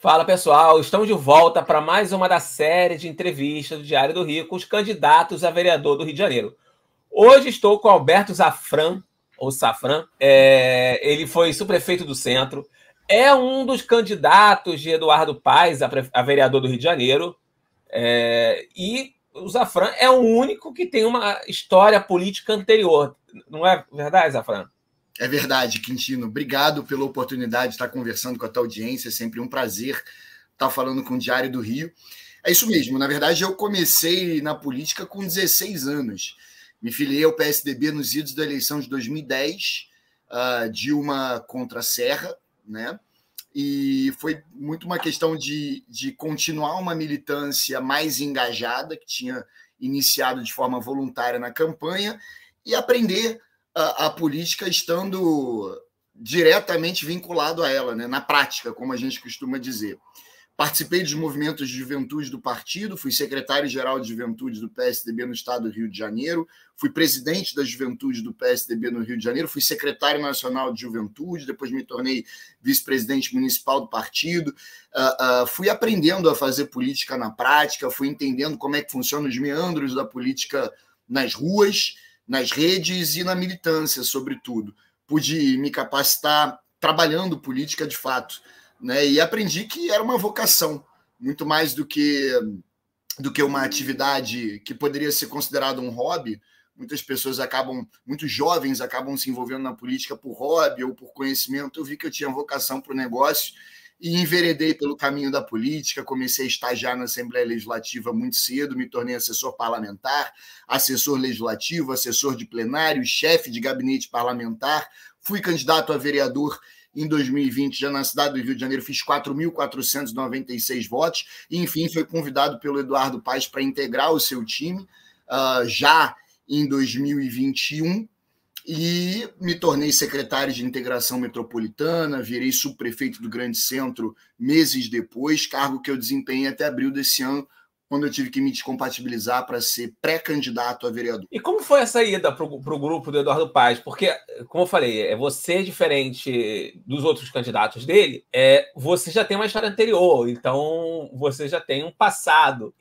Fala pessoal, estamos de volta para mais uma da série de entrevistas do Diário do Rio com os candidatos a vereador do Rio de Janeiro. Hoje estou com Alberto Zafran, ou Safran, ele foi subprefeito do Centro, é um dos candidatos de Eduardo Paes a vereador do Rio de Janeiro, e o Zafran é o único que tem uma história política anterior. Não é verdade, Zafran? É verdade, Quintino. Obrigado pela oportunidade de estar conversando com a tua audiência. É sempre um prazer estar falando com o Diário do Rio. É isso mesmo. Na verdade, eu comecei na política com 16 anos. Me filiei ao PSDB nos idos da eleição de 2010, Dilma contra Serra, né? E foi muito uma questão de continuar uma militância mais engajada, que tinha iniciado de forma voluntária na campanha, e aprender a política estando diretamente vinculado a ela, né? Na prática, como a gente costuma dizer. Participei dos movimentos de juventude do partido, fui secretário-geral de juventude do PSDB no estado do Rio de Janeiro, fui presidente da juventude do PSDB no Rio de Janeiro, fui secretário nacional de juventude, depois me tornei vice-presidente municipal do partido, fui aprendendo a fazer política na prática, fui entendendo como é que funcionam os meandros da política nas ruas, nas redes e na militância, sobretudo. Pude me capacitar trabalhando política de fato, né? E aprendi que era uma vocação, muito mais do que uma atividade que poderia ser considerada um hobby. Muitos jovens acabam se envolvendo na política por hobby ou por conhecimento. Eu vi que eu tinha vocação para o negócio e enveredei pelo caminho da política, comecei a estagiar na Assembleia Legislativa muito cedo, me tornei assessor parlamentar, assessor legislativo, assessor de plenário, chefe de gabinete parlamentar, fui candidato a vereador em 2020, já na cidade do Rio de Janeiro, fiz 4.496 votos, e, enfim, foi convidado pelo Eduardo Paes para integrar o seu time, já em 2021, e me tornei secretário de integração metropolitana, virei subprefeito do Grande Centro meses depois, cargo que eu desempenhei até abril desse ano, quando eu tive que me descompatibilizar para ser pré-candidato a vereador. E como foi essa ida para o grupo do Eduardo Paes? Porque, como eu falei, você diferente dos outros candidatos dele, você já tem uma história anterior, então você já tem um passado.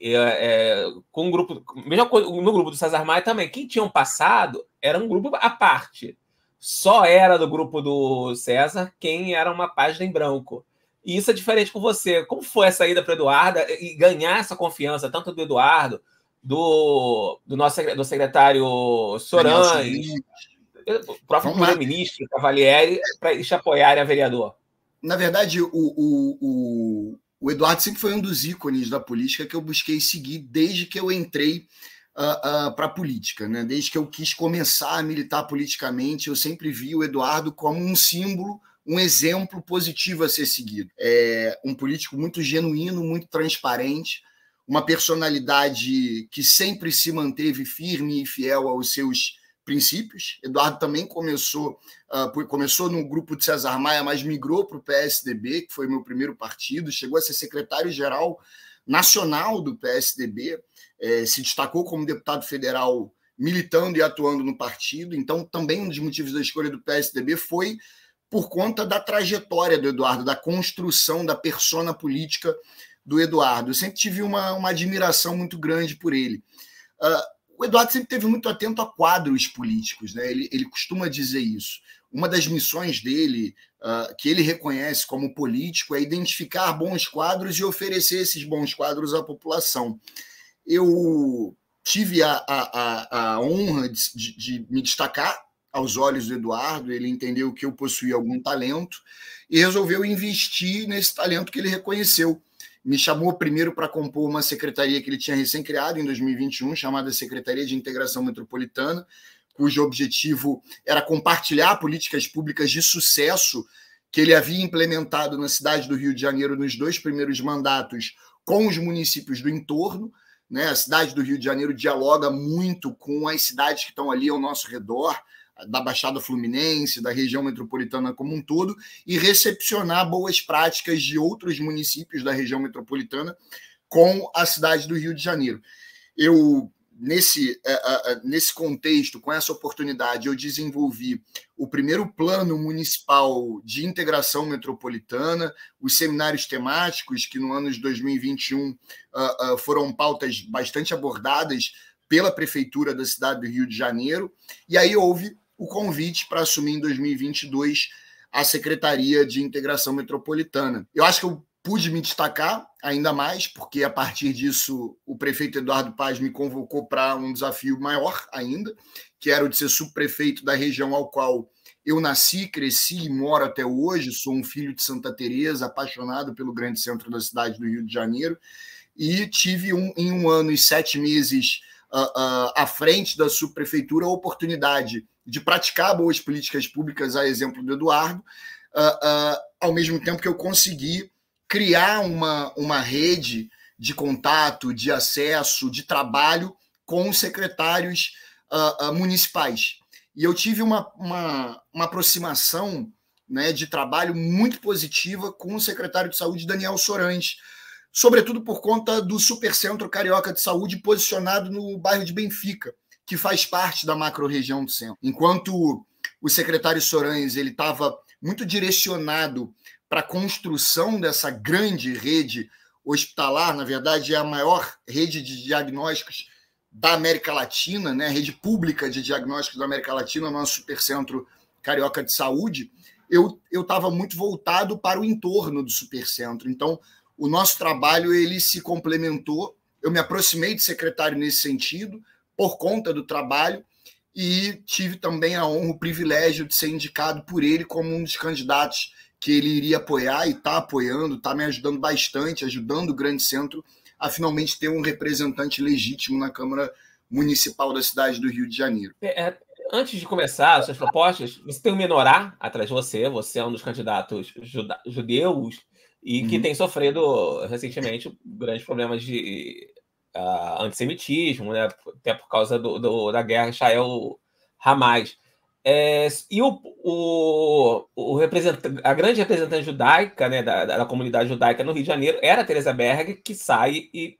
Com um grupo, mesmo no grupo do César Maia também, quem tinha um passado era um grupo à parte. Só era do grupo do César quem era uma página em branco. E isso é diferente com você. Como foi essa ida para o Eduardo e ganhar essa confiança, tanto do Eduardo, do secretário Sorães, o próprio primeiro-ministro Cavalieri, para eles te apoiarem a vereador? Na verdade, o Eduardo sempre foi um dos ícones da política que eu busquei seguir desde que eu entrei para a política, né? Desde que eu quis começar a militar politicamente, eu sempre vi o Eduardo como um símbolo, um exemplo positivo a ser seguido. É um político muito genuíno, muito transparente, uma personalidade que sempre se manteve firme e fiel aos seus princípios. Eduardo também começou no grupo de César Maia, mas migrou para o PSDB, que foi meu primeiro partido, chegou a ser secretário-geral nacional do PSDB, se destacou como deputado federal militando e atuando no partido. Então, também um dos motivos da escolha do PSDB foi por conta da trajetória do Eduardo, da construção da persona política do Eduardo. Eu sempre tive uma admiração muito grande por ele. O Eduardo sempre esteve muito atento a quadros políticos, né? Ele costuma dizer isso. Uma das missões dele, que ele reconhece como político, é identificar bons quadros e oferecer esses bons quadros à população. Eu tive a honra de me destacar aos olhos do Eduardo, ele entendeu que eu possuía algum talento e resolveu investir nesse talento que ele reconheceu. Me chamou primeiro para compor uma secretaria que ele tinha recém-criado em 2021, chamada Secretaria de Integração Metropolitana, cujo objetivo era compartilhar políticas públicas de sucesso que ele havia implementado na cidade do Rio de Janeiro nos 2 primeiros mandatos com os municípios do entorno, né? A cidade do Rio de Janeiro dialoga muito com as cidades que estão ali ao nosso redor, da Baixada Fluminense, da região metropolitana como um todo, e recepcionar boas práticas de outros municípios da região metropolitana com a cidade do Rio de Janeiro. Eu nesse contexto, com essa oportunidade, eu desenvolvi o primeiro plano municipal de integração metropolitana, os seminários temáticos, que no ano de 2021 foram pautas bastante abordadas pela Prefeitura da cidade do Rio de Janeiro, e aí houve o convite para assumir em 2022 a Secretaria de Integração Metropolitana. Eu acho que eu pude me destacar ainda mais, porque a partir disso o prefeito Eduardo Paes me convocou para um desafio maior ainda, que era o de ser subprefeito da região ao qual eu nasci, cresci e moro até hoje. Sou um filho de Santa Teresa, apaixonado pelo grande centro da cidade do Rio de Janeiro, e tive em 1 ano e 7 meses à frente da subprefeitura a oportunidade de praticar boas políticas públicas, a exemplo do Eduardo, ao mesmo tempo que eu consegui criar uma rede de contato, de acesso, de trabalho com os secretários municipais. E eu tive uma aproximação, né, de trabalho muito positiva com o secretário de Saúde, Daniel Sorães, sobretudo por conta do Supercentro Carioca de Saúde posicionado no bairro de Benfica, que faz parte da macro-região do centro. Enquanto o secretário Sorães estava muito direcionado para a construção dessa grande rede hospitalar, na verdade é a maior rede de diagnósticos da América Latina, né? A rede pública de diagnósticos da América Latina, o nosso Supercentro Carioca de Saúde, eu estava muito voltado para o entorno do Supercentro. Então, o nosso trabalho ele se complementou, eu me aproximei de secretário nesse sentido, por conta do trabalho, e tive também a honra, o privilégio de ser indicado por ele como um dos candidatos que ele iria apoiar e está apoiando, está me ajudando bastante, ajudando o Grande Centro a finalmente ter um representante legítimo na Câmara Municipal da cidade do Rio de Janeiro. Antes de começar as suas propostas, você tem o Menorá atrás de você é um dos candidatos judeus e que tem sofrido recentemente grandes problemas de antissemitismo, né? Até por causa da guerra Israel-Hamas. E a grande representante judaica, né, da comunidade judaica no Rio de Janeiro era a Teresa Berg, que sai e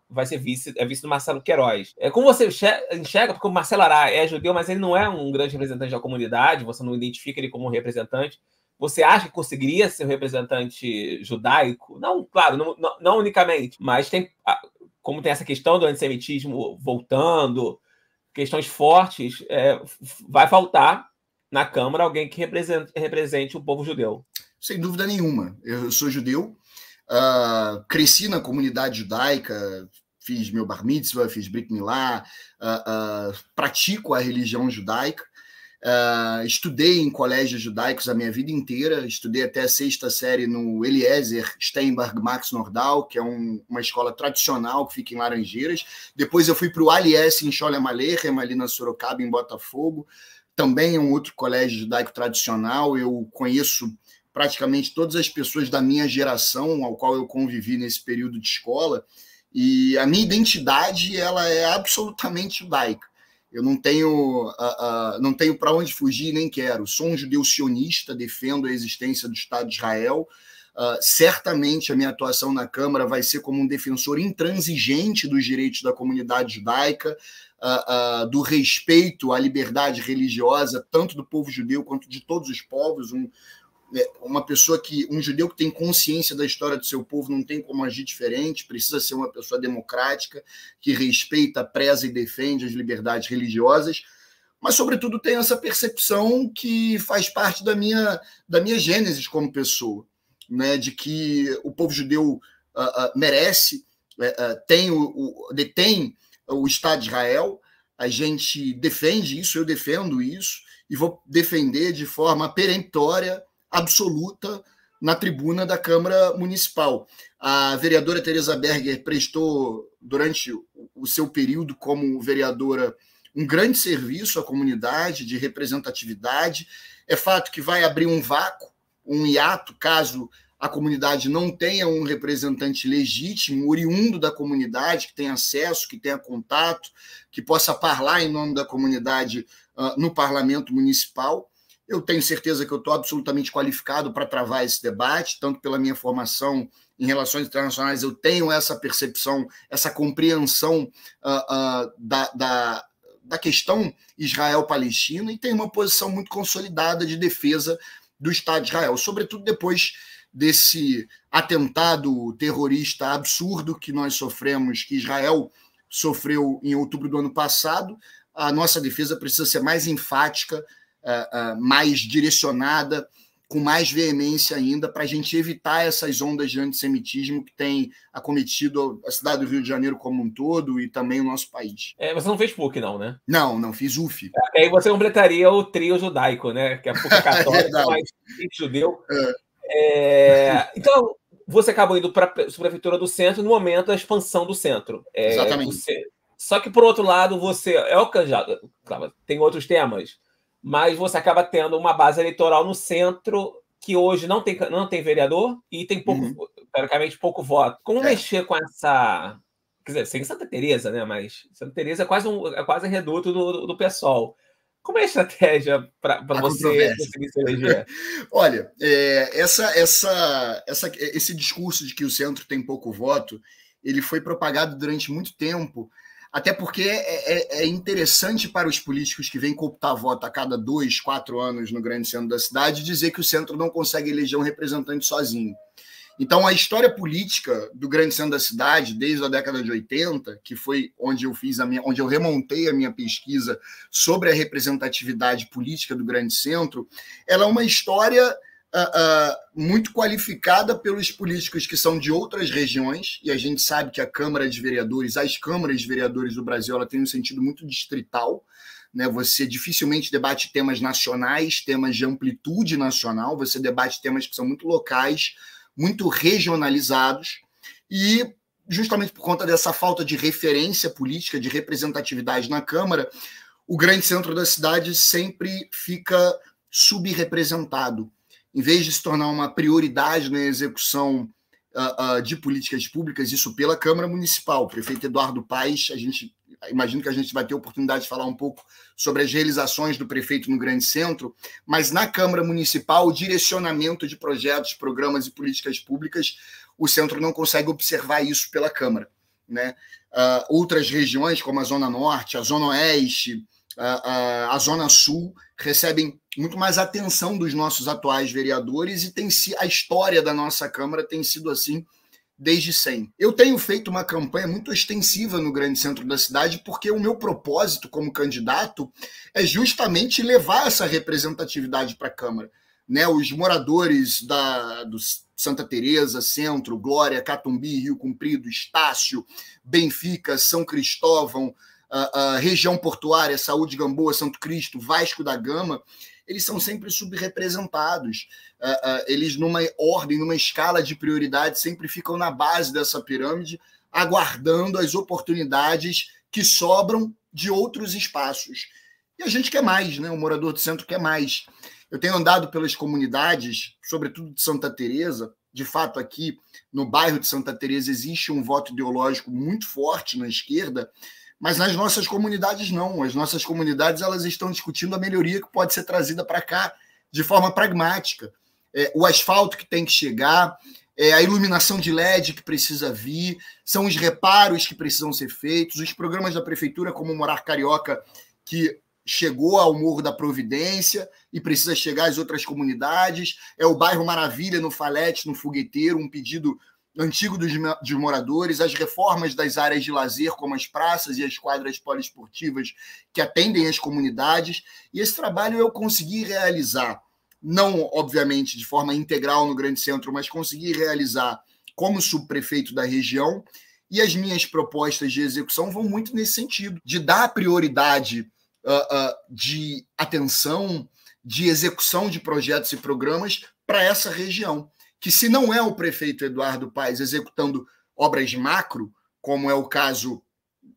vai ser vice do Marcelo Queiroz. Como você enxerga, porque o Marcelo Ará é judeu, mas ele não é um grande representante da comunidade, você não identifica ele como um representante. Você acha que conseguiria ser um representante judaico? Não, claro, não unicamente, mas como tem essa questão do antissemitismo voltando, questões fortes, vai faltar na Câmara alguém que represente o povo judeu. Sem dúvida nenhuma. Eu sou judeu, cresci na comunidade judaica, fiz meu bar mitzvah, fiz brit milá, pratico a religião judaica, estudei em colégios judaicos a minha vida inteira, estudei até a 6ª série no Eliezer Steinberg Max Nordau, que é uma escola tradicional que fica em Laranjeiras. Depois eu fui para o Alies em Sholem Aleichem, ali na Sorocaba, em Botafogo, também é um outro colégio judaico tradicional. Eu conheço praticamente todas as pessoas da minha geração, ao qual eu convivi nesse período de escola, e a minha identidade ela é absolutamente judaica. Eu não tenho para onde fugir, nem quero. Sou um judeu sionista, defendo a existência do Estado de Israel. Certamente a minha atuação na Câmara vai ser como um defensor intransigente dos direitos da comunidade judaica, do respeito à liberdade religiosa, tanto do povo judeu quanto de todos os povos. Um judeu que tem consciência da história do seu povo não tem como agir diferente, precisa ser uma pessoa democrática, que respeita, preza e defende as liberdades religiosas, mas, sobretudo, tem essa percepção que faz parte da minha gênese como pessoa, né, de que o povo judeu merece, detém o Estado de Israel. A gente defende isso, eu defendo isso, e vou defender de forma peremptória, absoluta, na tribuna da Câmara Municipal. A vereadora Teresa Berger prestou, durante o seu período como vereadora, um grande serviço à comunidade, de representatividade. É fato que vai abrir um vácuo, um hiato, caso a comunidade não tenha um representante legítimo, oriundo da comunidade, que tenha acesso, que tenha contato, que possa falar em nome da comunidade no parlamento municipal. Eu tenho certeza que eu estou absolutamente qualificado para travar esse debate, tanto pela minha formação em relações internacionais, eu tenho essa percepção, essa compreensão da questão Israel-Palestina, e tenho uma posição muito consolidada de defesa do Estado de Israel, sobretudo depois desse atentado terrorista absurdo que nós sofremos, que Israel sofreu em outubro do ano passado. A nossa defesa precisa ser mais enfática, mais direcionada, com mais veemência ainda, para a gente evitar essas ondas de antissemitismo que têm acometido a cidade do Rio de Janeiro como um todo e também o nosso país. Você não fez PUC, não, né? Não fiz UF. Aí você completaria o trio judaico, né? Que é a PUC católica, mas judeu. Então, você acabou indo para a Prefeitura do Centro no momento da expansão do Centro. Exatamente. Só que, por outro lado, você é o candidato. Claro, tem outros temas, mas você acaba tendo uma base eleitoral no Centro que hoje não tem vereador e tem pouco, teoricamente, pouco voto. Como mexer com essa... Quer dizer, sem Santa Teresa, né? Mas Santa Teresa é quase reduto do PSOL. Como é a estratégia para você conseguir se eleger? Olha, esse discurso de que o Centro tem pouco voto, ele foi propagado durante muito tempo, até porque é interessante para os políticos que vêm cooptar voto a cada 2, 4 anos no grande centro da cidade dizer que o Centro não consegue eleger um representante sozinho. Então, a história política do grande centro da cidade, desde a década de 80, que foi onde eu remontei a minha pesquisa sobre a representatividade política do grande centro, ela é uma história muito qualificada pelos políticos que são de outras regiões, e a gente sabe que as câmaras de vereadores do Brasil, ela tem um sentido muito distrital, né? Você dificilmente debate temas nacionais, temas de amplitude nacional, você debate temas que são muito locais, muito regionalizados, e justamente por conta dessa falta de referência política, de representatividade na Câmara, o grande centro da cidade sempre fica subrepresentado. Em vez de se tornar uma prioridade na execução de políticas públicas, isso pela Câmara Municipal. O prefeito Eduardo Paes, imagino que a gente vai ter a oportunidade de falar um pouco sobre as realizações do prefeito no grande centro, mas na Câmara Municipal, o direcionamento de projetos, programas e políticas públicas, o centro não consegue observar isso pela Câmara, né? Outras regiões, como a Zona Norte, a Zona Oeste, a Zona Sul, recebem muito mais atenção dos nossos atuais vereadores, e a história da nossa Câmara tem sido assim desde sempre. Eu tenho feito uma campanha muito extensiva no grande centro da cidade, porque o meu propósito como candidato é justamente levar essa representatividade para a Câmara, né? Os moradores do Santa Teresa, Centro, Glória, Catumbi, Rio Comprido, Estácio, Benfica, São Cristóvão, região portuária, Saúde, Gamboa, Santo Cristo, Vasco da Gama, eles são sempre subrepresentados. Eles, numa ordem, numa escala de prioridade, sempre ficam na base dessa pirâmide, aguardando as oportunidades que sobram de outros espaços. E a gente quer mais, né? O morador do centro quer mais. Eu tenho andado pelas comunidades, sobretudo de Santa Teresa. De fato, aqui no bairro de Santa Teresa existe um voto ideológico muito forte na esquerda, mas nas nossas comunidades não. As nossas comunidades, elas estão discutindo a melhoria que pode ser trazida para cá de forma pragmática. O asfalto que tem que chegar, a iluminação de LED que precisa vir, são os reparos que precisam ser feitos, os programas da prefeitura, como o Morar Carioca, que chegou ao Morro da Providência e precisa chegar às outras comunidades, o bairro Maravilha, no Falete, no Fogueteiro, um pedido antigo dos moradores, as reformas das áreas de lazer, como as praças e as quadras poliesportivas que atendem as comunidades, e esse trabalho eu consegui realizar, não, obviamente, de forma integral no grande centro, mas consegui realizar como subprefeito da região, e as minhas propostas de execução vão muito nesse sentido, de dar prioridade de atenção, de execução de projetos e programas para essa região, que se não é o prefeito Eduardo Paes executando obras macro, como é o caso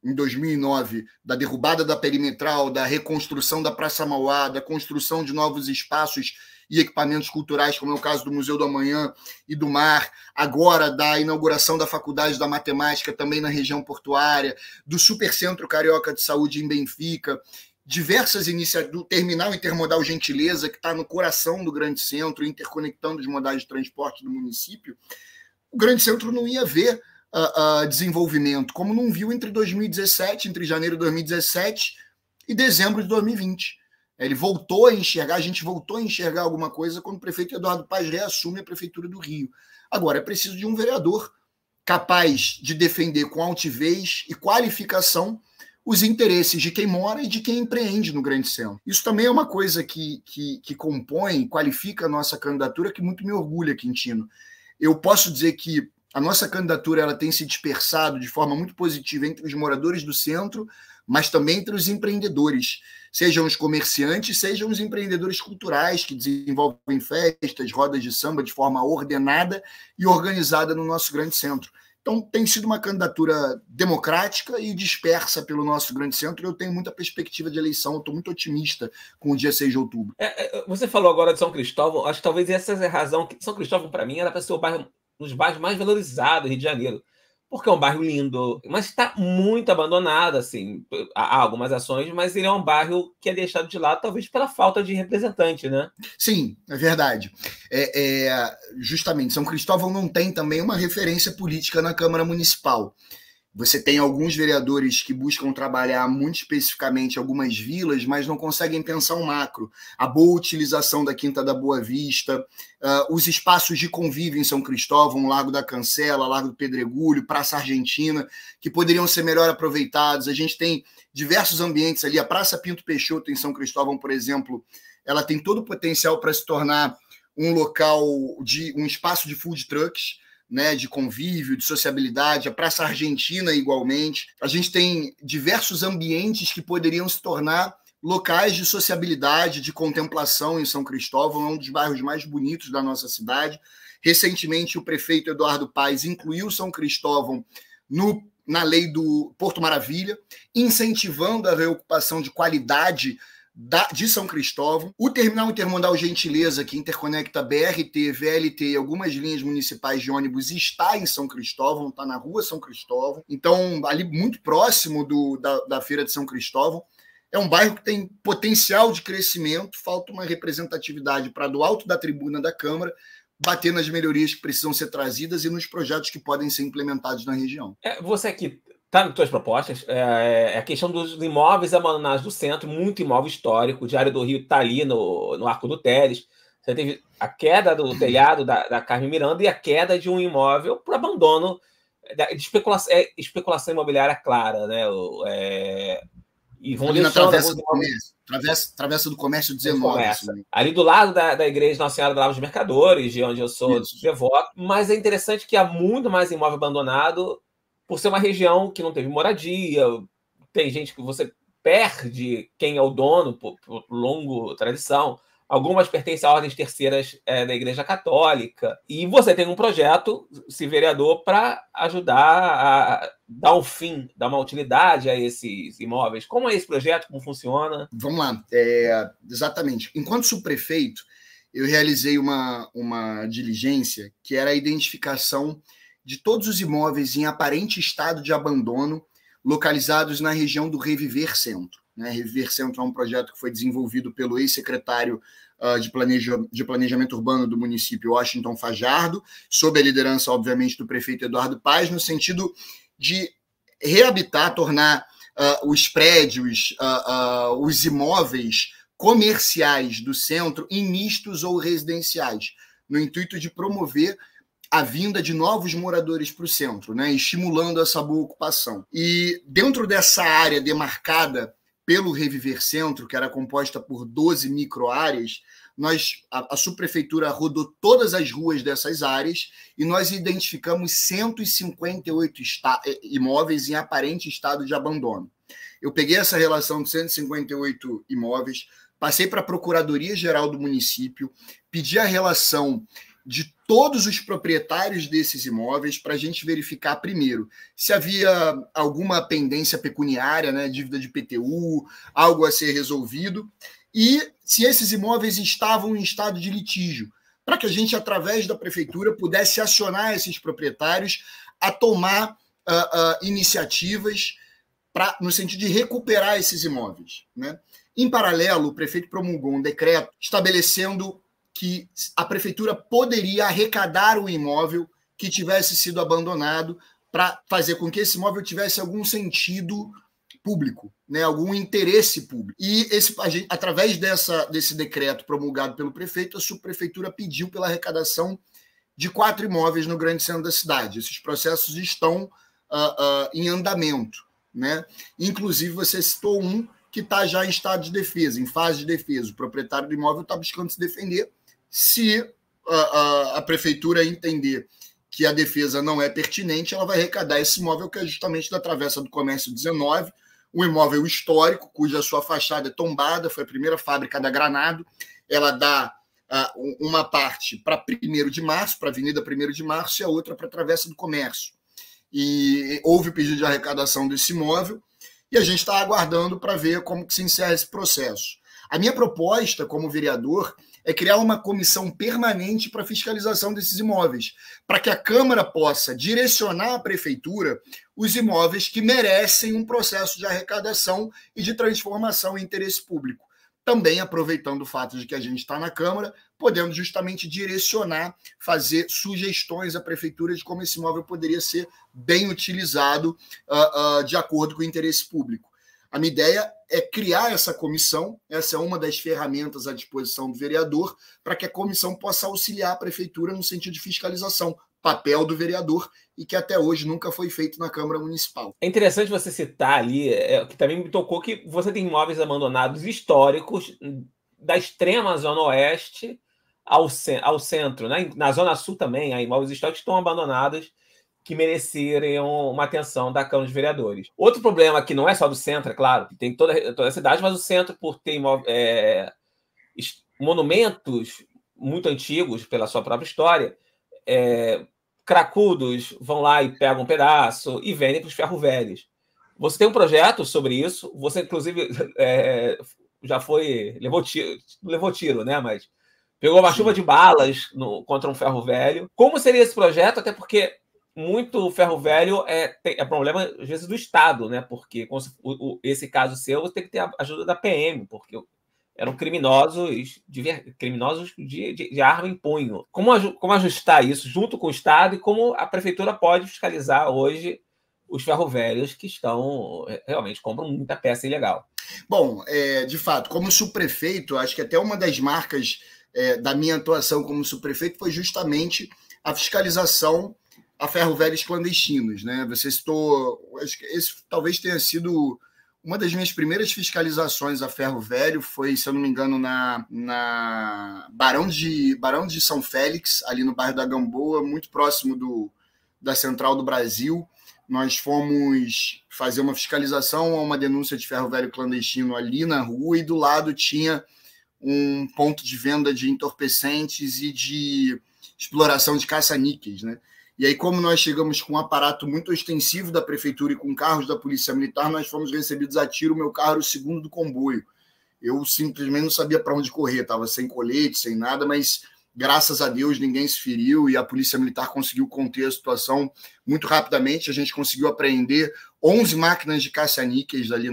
em 2009, da derrubada da perimetral, da reconstrução da Praça Mauá, da construção de novos espaços e equipamentos culturais, como é o caso do Museu do Amanhã e do Mar, agora da inauguração da Faculdade da Matemática também na região portuária, do Supercentro Carioca de Saúde em Benfica, diversas iniciativas, do terminal intermodal Gentileza, que está no coração do Grande Centro, interconectando os modais de transporte do município, o Grande Centro não ia ver desenvolvimento, como não viu entre 2017, entre janeiro de 2017 e dezembro de 2020. Ele voltou a enxergar, a gente voltou a enxergar alguma coisa quando o prefeito Eduardo Paes reassume a Prefeitura do Rio. Agora, é preciso de um vereador capaz de defender com altivez e qualificação os interesses de quem mora e de quem empreende no Grande Centro. Isso também é uma coisa que compõe, qualifica a nossa candidatura, que muito me orgulha, Quintino. Eu posso dizer que a nossa candidatura ela tem se dispersado de forma muito positiva entre os moradores do centro, mas também entre os empreendedores, sejam os comerciantes, sejam os empreendedores culturais que desenvolvem festas, rodas de samba de forma ordenada e organizada no nosso Grande Centro. Então, tem sido uma candidatura democrática e dispersa pelo nosso Grande Centro. Eu tenho muita perspectiva de eleição, eu estou muito otimista com o dia 6 de outubro. Você falou agora de São Cristóvão, acho que talvez essa é a razão que São Cristóvão, para mim, era para ser um dos bairros mais valorizados do Rio de Janeiro, porque é um bairro lindo, mas está muito abandonado, assim, há algumas ações, mas ele é um bairro que é deixado de lado, talvez pela falta de representante, né? Sim, é verdade. Justamente, São Cristóvão não tem também uma referência política na Câmara Municipal. Você tem alguns vereadores que buscam trabalhar muito especificamente algumas vilas, mas não conseguem pensar um macro. A boa utilização da Quinta da Boa Vista, os espaços de convívio em São Cristóvão, Largo da Cancela, Largo do Pedregulho, Praça Argentina, que poderiam ser melhor aproveitados. A gente tem diversos ambientes ali. A Praça Pinto Peixoto, em São Cristóvão, por exemplo, ela tem todo o potencial para se tornar um local, um espaço de food trucks, né, de convívio, de sociabilidade, a Praça Argentina igualmente. A gente tem diversos ambientes que poderiam se tornar locais de sociabilidade, de contemplação em São Cristóvão, é um dos bairros mais bonitos da nossa cidade. Recentemente, o prefeito Eduardo Paes incluiu São Cristóvão na lei do Porto Maravilha, incentivando a reocupação de qualidade de São Cristóvão. O terminal intermodal Gentileza, que interconecta BRT, VLT e algumas linhas municipais de ônibus, está em São Cristóvão, está na rua São Cristóvão. Então, ali muito próximo da Feira de São Cristóvão. É um bairro que tem potencial de crescimento, falta uma representatividade para, do alto da tribuna da Câmara, bater nas melhorias que precisam ser trazidas e nos projetos que podem ser implementados na região. Você aqui está nas suas propostas, a questão dos imóveis abandonados do centro, muito imóvel histórico. O Diário do Rio está ali no Arco do Teles. Você teve a queda do telhado da Carmen Miranda e a queda de um imóvel por abandono, de especulação imobiliária clara, né? E vão ali na Travessa do Comércio. Travessa do Comércio 19. Assim. Ali do lado da igreja Nossa Senhora da Lava dos Mercadores, de onde eu sou devoto. Mas é interessante que há muito mais imóvel abandonado por ser uma região que não teve moradia. Tem gente que você perde quem é o dono por longa tradição. Algumas pertencem a ordens terceiras da Igreja Católica. E você tem um projeto, se vereador, para ajudar a dar um fim, dar uma utilidade a esses imóveis. Como é esse projeto? Como funciona? Vamos lá. Exatamente. Enquanto subprefeito, eu realizei uma diligência que era a identificação de todos os imóveis em aparente estado de abandono localizados na região do Reviver Centro. Reviver Centro é um projeto que foi desenvolvido pelo ex-secretário de Planejamento Urbano do município, Washington Fajardo, sob a liderança, obviamente, do prefeito Eduardo Paes, no sentido de reabitar, tornar os prédios, os imóveis comerciais do centro em mistos ou residenciais, no intuito de promover a vinda de novos moradores para o centro, estimulando essa boa ocupação. E dentro dessa área demarcada pelo Reviver Centro, que era composta por 12 microáreas, a subprefeitura rodou todas as ruas dessas áreas e nós identificamos 158 imóveis em aparente estado de abandono. Eu peguei essa relação de 158 imóveis, passei para a Procuradoria-Geral do município, pedi a relação de todos os proprietários desses imóveis para a gente verificar, primeiro, se havia alguma pendência pecuniária, dívida de IPTU, algo a ser resolvido, e se esses imóveis estavam em estado de litígio, para que a gente, através da prefeitura, pudesse acionar esses proprietários a tomar iniciativas no sentido de recuperar esses imóveis, né? Em paralelo, o prefeito promulgou um decreto estabelecendo que a prefeitura poderia arrecadar o imóvel que tivesse sido abandonado para fazer com que esse imóvel tivesse algum sentido público, né, algum interesse público. E através desse decreto promulgado pelo prefeito, a subprefeitura pediu pela arrecadação de 4 imóveis no grande centro da cidade. Esses processos estão em andamento, né? Inclusive, você citou um que está já em estado de defesa, em fase de defesa. O proprietário do imóvel está buscando se defender. Se a prefeitura entender que a defesa não é pertinente, ela vai arrecadar esse imóvel, que é justamente da Travessa do Comércio 19, um imóvel histórico, cuja sua fachada é tombada, foi a primeira fábrica da Granado. Ela dá uma parte para 1º de março, para a Avenida 1º de Março, e a outra para a Travessa do Comércio. E houve pedido de arrecadação desse imóvel, e a gente está aguardando para ver como que se encerra esse processo. A minha proposta, como vereador, é criar uma comissão permanente para fiscalização desses imóveis, para que a Câmara possa direcionar à Prefeitura os imóveis que merecem um processo de arrecadação e de transformação em interesse público. Também aproveitando o fato de que a gente está na Câmara, podendo justamente direcionar, fazer sugestões à Prefeitura de como esse imóvel poderia ser bem utilizado de acordo com o interesse público. A minha ideia é criar essa comissão, essa é uma das ferramentas à disposição do vereador, para que a comissão possa auxiliar a Prefeitura no sentido de fiscalização, papel do vereador, e que até hoje nunca foi feito na Câmara Municipal. É interessante você citar ali, que também me tocou, que você tem imóveis abandonados históricos da extrema zona oeste ao centro, né? Na zona sul também, há imóveis históricos que estão abandonados, que mereceriam uma atenção da Câmara de Vereadores. Outro problema que não é só do centro, é claro, que tem toda a cidade, mas o centro, por ter monumentos muito antigos pela sua própria história, cracudos vão lá e pegam um pedaço e vendem para os ferro-velhos. Você tem um projeto sobre isso, você, inclusive, já levou tiro, né? Mas pegou uma chuva de balas contra um ferro-velho. Como seria esse projeto? Até porque muito ferro-velho é problema, às vezes, do Estado, né? Porque esse caso seu, você tem que ter a ajuda da PM, porque eram criminosos de arma em punho. Como ajustar isso junto com o Estado e como a Prefeitura pode fiscalizar hoje os ferro-velhos que realmente compram muita peça ilegal? Bom, de fato, como subprefeito, acho que até uma das marcas da minha atuação como subprefeito foi justamente a fiscalização a ferro-velhos clandestinos, né? Você citou, acho que esse talvez tenha sido uma das minhas primeiras fiscalizações a ferro-velho, foi, se eu não me engano, na Barão de São Félix, ali no bairro da Gamboa, muito próximo da Central do Brasil. Nós fomos fazer uma fiscalização a uma denúncia de ferro-velho clandestino ali na rua, e do lado tinha um ponto de venda de entorpecentes e de exploração de caça-níqueis, né? E aí, como nós chegamos com um aparato muito ostensivo da Prefeitura e com carros da Polícia Militar, nós fomos recebidos a tiro. O meu carro era o segundo do comboio. Eu simplesmente não sabia para onde correr, estava sem colete, sem nada, mas graças a Deus ninguém se feriu e a Polícia Militar conseguiu conter a situação muito rapidamente. A gente conseguiu apreender 11 máquinas de caça-níqueis ali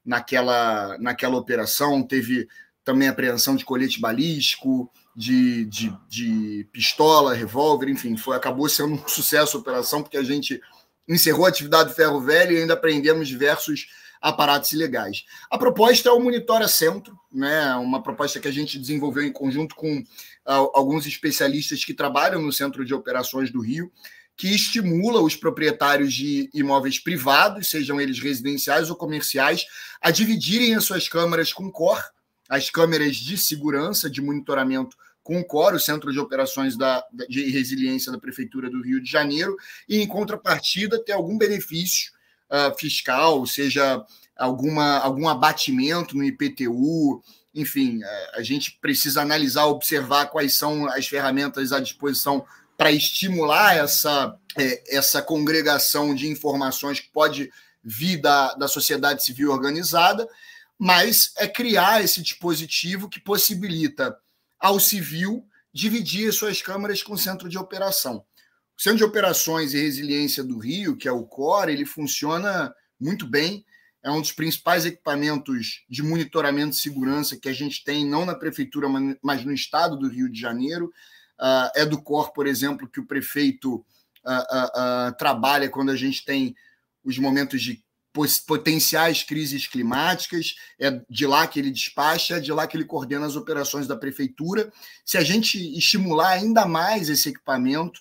naquela operação. Teve também apreensão de colete balístico, de pistola, revólver, enfim, acabou sendo um sucesso a operação, porque a gente encerrou a atividade do ferro-velho e ainda apreendemos diversos aparatos ilegais. A proposta é o Monitora Centro, né? Uma proposta que a gente desenvolveu em conjunto com alguns especialistas que trabalham no Centro de Operações do Rio, que estimula os proprietários de imóveis privados, sejam eles residenciais ou comerciais, a dividirem as suas câmaras com COR, as câmeras de segurança, de monitoramento com o COR, o Centro de Operações de Resiliência da Prefeitura do Rio de Janeiro, e, em contrapartida, ter algum benefício fiscal, seja algum abatimento no IPTU, enfim, a gente precisa analisar, observar quais são as ferramentas à disposição para estimular essa congregação de informações que pode vir da sociedade civil organizada, mas é criar esse dispositivo que possibilita ao civil dividir suas câmaras com o Centro de Operação. O Centro de Operações e Resiliência do Rio, que é o COR, ele funciona muito bem. É um dos principais equipamentos de monitoramento de segurança que a gente tem, não na prefeitura, mas no estado do Rio de Janeiro. EduCor, por exemplo, que o prefeito trabalha quando a gente tem os momentos de potenciais crises climáticas, é de lá que ele despacha, é de lá que ele coordena as operações da prefeitura. Se a gente estimular ainda mais esse equipamento,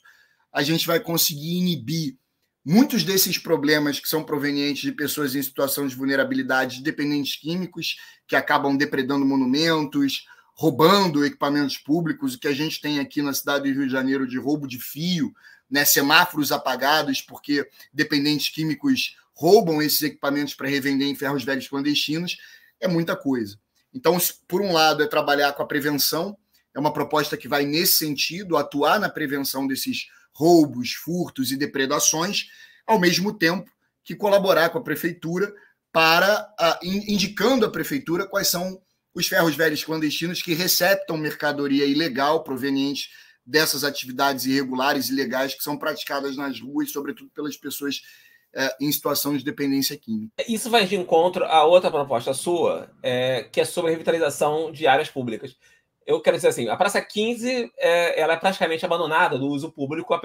a gente vai conseguir inibir muitos desses problemas que são provenientes de pessoas em situação de vulnerabilidade, de dependentes químicos, que acabam depredando monumentos, roubando equipamentos públicos, o que a gente tem aqui na cidade do Rio de Janeiro de roubo de fio, né, semáforos apagados, porque dependentes químicos roubam esses equipamentos para revender em ferros velhos clandestinos, é muita coisa. Então, por um lado, é trabalhar com a prevenção, é uma proposta que vai nesse sentido, atuar na prevenção desses roubos, furtos e depredações, ao mesmo tempo que colaborar com a prefeitura para indicando à prefeitura quais são os ferros velhos clandestinos que receptam mercadoria ilegal proveniente dessas atividades irregulares e ilegais que são praticadas nas ruas, sobretudo pelas pessoas em situação de dependência química. Isso vai de encontro a outra proposta sua, que é sobre a revitalização de áreas públicas. Eu quero dizer assim, a Praça 15 ela é praticamente abandonada do uso público,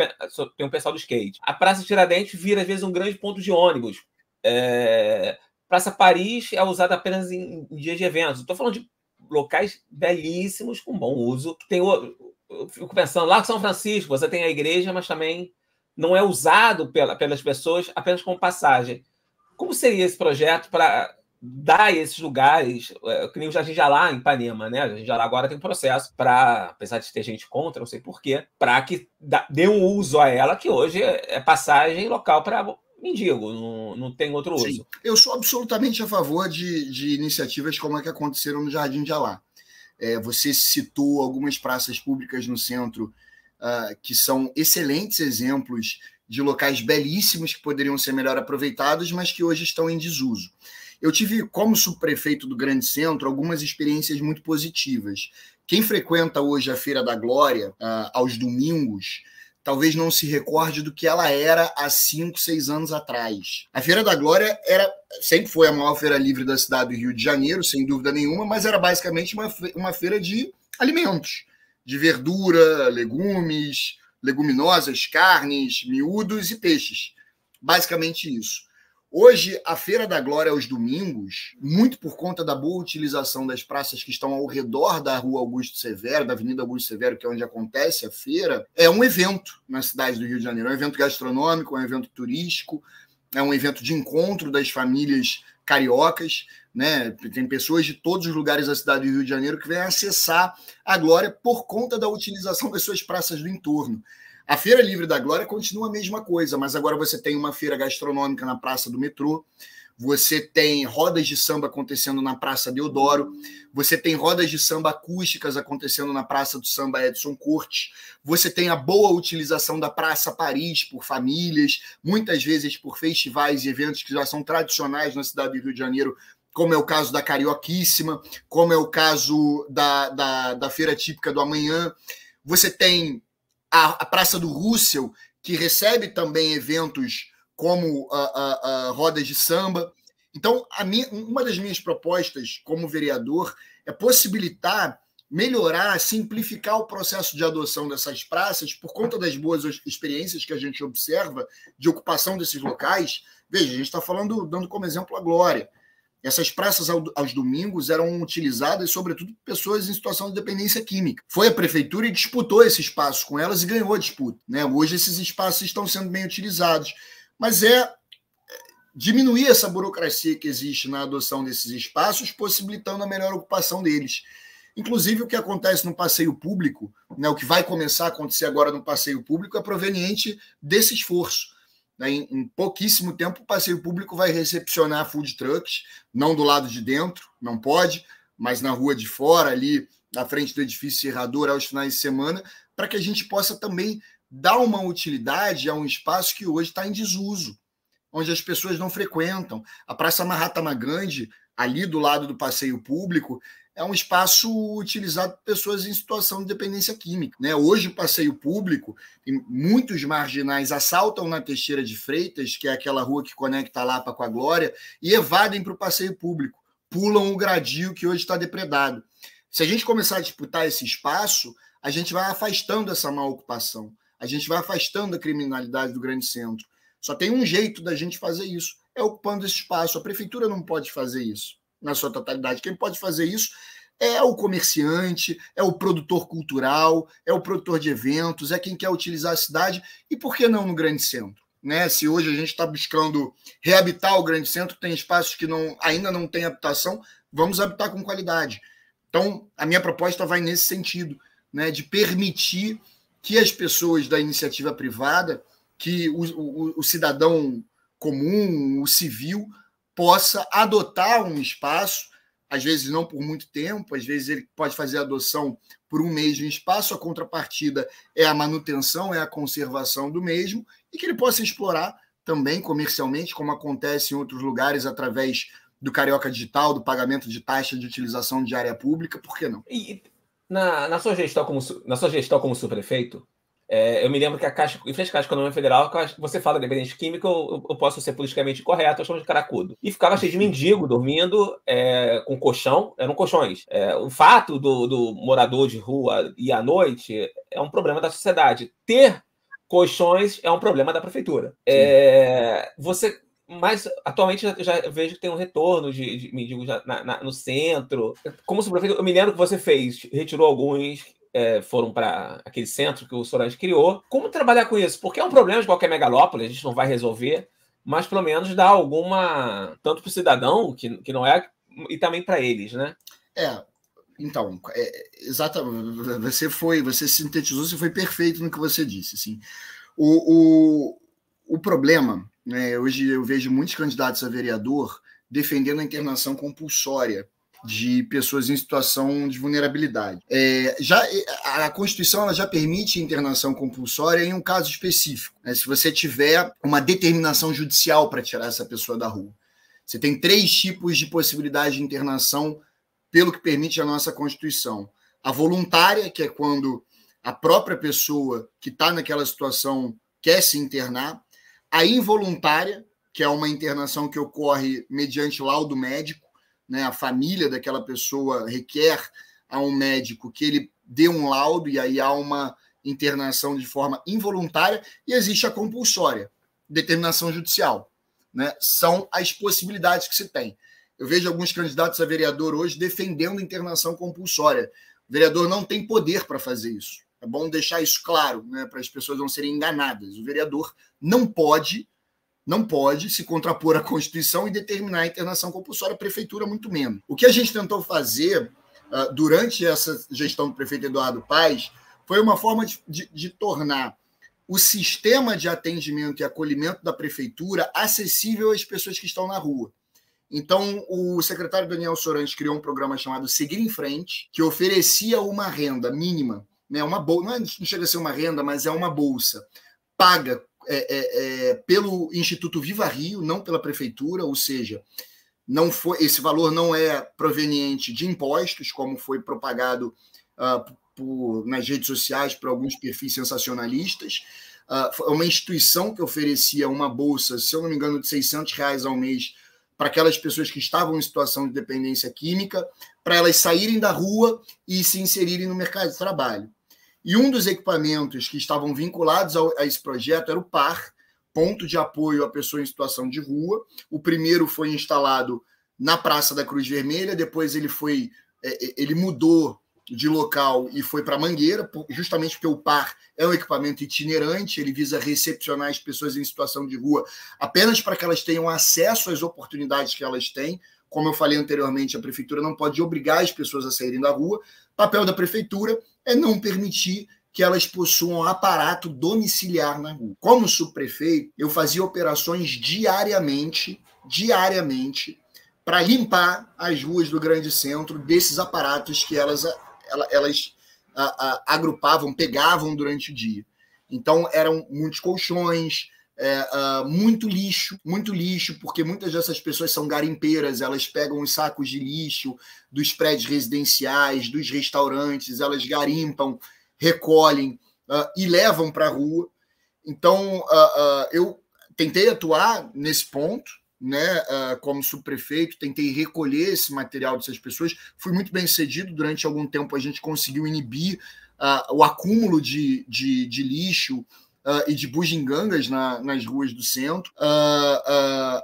tem um pessoal do skate. A Praça Tiradentes vira, às vezes, um grande ponto de ônibus. Praça Paris é usada apenas em dias de eventos. Estou falando de locais belíssimos, com bom uso. Eu fico pensando, lá em São Francisco, você tem a igreja, mas também não é usado pelas pessoas apenas como passagem. Como seria esse projeto para dar a esses lugares, que nem o Jardim Jalá, em Ipanema, né? O Jardim Jalá agora tem um processo para, apesar de ter gente contra, não sei porquê, para que dê um uso a ela, que hoje é passagem local para mendigo, não tem outro uso. Sim, eu sou absolutamente a favor de iniciativas como a que aconteceram no Jardim Jalá. Você citou algumas praças públicas no centro que são excelentes exemplos de locais belíssimos que poderiam ser melhor aproveitados, mas que hoje estão em desuso. Eu tive, como subprefeito do Grande Centro, algumas experiências muito positivas. Quem frequenta hoje a Feira da Glória, aos domingos, talvez não se recorde do que ela era há 5, 6 anos atrás. A Feira da Glória sempre foi a maior feira livre da cidade do Rio de Janeiro, sem dúvida nenhuma, mas era basicamente uma feira de alimentos, de verdura, legumes, leguminosas, carnes, miúdos e peixes. Basicamente isso. Hoje, a Feira da Glória aos domingos, muito por conta da boa utilização das praças que estão ao redor da Rua Augusto Severo, da Avenida Augusto Severo, que é onde acontece a feira, é um evento na cidade do Rio de Janeiro. É um evento gastronômico, é um evento turístico, é um evento de encontro das famílias cariocas, né? Tem pessoas de todos os lugares da cidade do Rio de Janeiro que vêm acessar a Glória por conta da utilização das suas praças do entorno. A Feira Livre da Glória continua a mesma coisa, mas agora você tem uma feira gastronômica na Praça do Metrô, você tem rodas de samba acontecendo na Praça Deodoro, você tem rodas de samba acústicas acontecendo na Praça do Samba Edson Cortes, você tem a boa utilização da Praça Paris por famílias, muitas vezes por festivais e eventos que já são tradicionais na cidade do Rio de Janeiro, como é o caso da Carioquíssima, como é o caso da Feira Típica do Amanhã. Você tem a Praça do Russell, que recebe também eventos como rodas de samba. Então, uma das minhas propostas como vereador é possibilitar, melhorar, simplificar o processo de adoção dessas praças por conta das boas experiências que a gente observa de ocupação desses locais. Veja, a gente está falando, dando como exemplo a Glória. Essas praças aos domingos eram utilizadas, sobretudo, por pessoas em situação de dependência química. Foi a prefeitura e disputou esse espaço com elas e ganhou a disputa, né? Hoje esses espaços estão sendo bem utilizados. Mas diminuir essa burocracia que existe na adoção desses espaços, possibilitando a melhor ocupação deles. Inclusive, o que acontece no passeio público, né, o que vai começar a acontecer agora no passeio público, é proveniente desse esforço. Em pouquíssimo tempo, o passeio público vai recepcionar food trucks, não do lado de dentro, não pode, mas na rua de fora, ali na frente do edifício Serrador, aos finais de semana, para que a gente possa também dar uma utilidade a um espaço que hoje está em desuso, onde as pessoas não frequentam. A Praça Mahatma Gandhi, ali do lado do passeio público, é um espaço utilizado por pessoas em situação de dependência química, né? Hoje, o passeio público, muitos marginais assaltam na Teixeira de Freitas, que é aquela rua que conecta a Lapa com a Glória, e evadem para o passeio público, pulam o gradil que hoje está depredado. Se a gente começar a disputar esse espaço, a gente vai afastando essa má ocupação, a gente vai afastando a criminalidade do grande centro. Só tem um jeito da gente fazer isso, é ocupando esse espaço. A prefeitura não pode fazer isso na sua totalidade. Quem pode fazer isso é o comerciante, é o produtor cultural, é o produtor de eventos, é quem quer utilizar a cidade, e por que não no grande centro? Né? Se hoje a gente está buscando reabitar o grande centro, tem espaços que ainda não tem habitação, vamos habitar com qualidade. Então, a minha proposta vai nesse sentido, né, de permitir que as pessoas da iniciativa privada, que o cidadão comum, o civil, possa adotar um espaço, às vezes não por muito tempo, às vezes ele pode fazer a adoção por um mês de um espaço, a contrapartida é a manutenção, é a conservação do mesmo, e que ele possa explorar também comercialmente, como acontece em outros lugares, através do Carioca Digital, do pagamento de taxa de utilização de área pública, por que não? E na sua gestão como subprefeito, eu me lembro que a Caixa, em frente à Caixa Econômica Federal, você fala de dependência química, eu posso ser politicamente correto, eu chamo de caracudo. E ficava cheio de mendigo dormindo com colchão, eram colchões. O fato do morador de rua ir à noite é um problema da sociedade. Ter colchões é um problema da prefeitura. Mas atualmente já vejo que tem um retorno de mendigos no centro. Como subprefeito, eu me lembro que você retirou alguns, foram para aquele centro que o Sorange criou. Como trabalhar com isso? Porque é um problema de qualquer megalópole, a gente não vai resolver, mas pelo menos dá alguma, tanto para o cidadão, que não é, e também para eles, né? Então, exatamente. Você sintetizou, você foi perfeito no que você disse. Assim. O problema, né, hoje eu vejo muitos candidatos a vereador defendendo a internação compulsória de pessoas em situação de vulnerabilidade. A Constituição ela já permite internação compulsória em um caso específico, né, se você tiver uma determinação judicial para tirar essa pessoa da rua. Você tem 3 tipos de possibilidade de internação pelo que permite a nossa Constituição. A voluntária, que é quando a própria pessoa que está naquela situação quer se internar. A involuntária, que é uma internação que ocorre mediante laudo médico, né? A família daquela pessoa requer a um médico que ele dê um laudo e aí há uma internação de forma involuntária, e existe a compulsória, determinação judicial. Né? São as possibilidades que se tem. Eu vejo alguns candidatos a vereador hoje defendendo internação compulsória. O vereador não tem poder para fazer isso. É bom deixar isso claro, né, para as pessoas não serem enganadas. O vereador não pode se contrapor à Constituição e determinar a internação compulsória, a prefeitura muito menos. O que a gente tentou fazer durante essa gestão do prefeito Eduardo Paes foi uma forma de tornar o sistema de atendimento e acolhimento da prefeitura acessível às pessoas que estão na rua. Então, o secretário Daniel Sorange criou um programa chamado Seguir em Frente, que oferecia uma renda mínima, né, uma bolsa, não chega a ser uma renda, mas é uma bolsa paga pelo Instituto Viva Rio, não pela prefeitura, ou seja, esse valor não é proveniente de impostos, como foi propagado nas redes sociais por alguns perfis sensacionalistas. É uma instituição que oferecia uma bolsa, se eu não me engano, de R$600 ao mês para aquelas pessoas que estavam em situação de dependência química, para elas saírem da rua e se inserirem no mercado de trabalho. E um dos equipamentos que estavam vinculados a esse projeto era o PAR, Ponto de Apoio à Pessoa em Situação de Rua. O primeiro foi instalado na Praça da Cruz Vermelha, depois ele mudou de local e foi para Mangueira, justamente porque o PAR é um equipamento itinerante, ele visa recepcionar as pessoas em situação de rua apenas para que elas tenham acesso às oportunidades que elas têm. Como eu falei anteriormente, a prefeitura não pode obrigar as pessoas a saírem da rua. O papel da prefeitura é não permitir que elas possuam aparato domiciliar na rua. Como subprefeito, eu fazia operações diariamente, para limpar as ruas do grande centro desses aparatos que elas agrupavam, pegavam durante o dia. Então, eram muitos colchões, muito lixo, porque muitas dessas pessoas são garimpeiras, elas pegam os sacos de lixo dos prédios residenciais, dos restaurantes, elas garimpam, recolhem e levam para a rua. Então, eu tentei atuar nesse ponto, né, como subprefeito, tentei recolher esse material dessas pessoas, fui muito bem sucedido, durante algum tempo a gente conseguiu inibir o acúmulo de lixo e de bugigangas nas ruas do centro,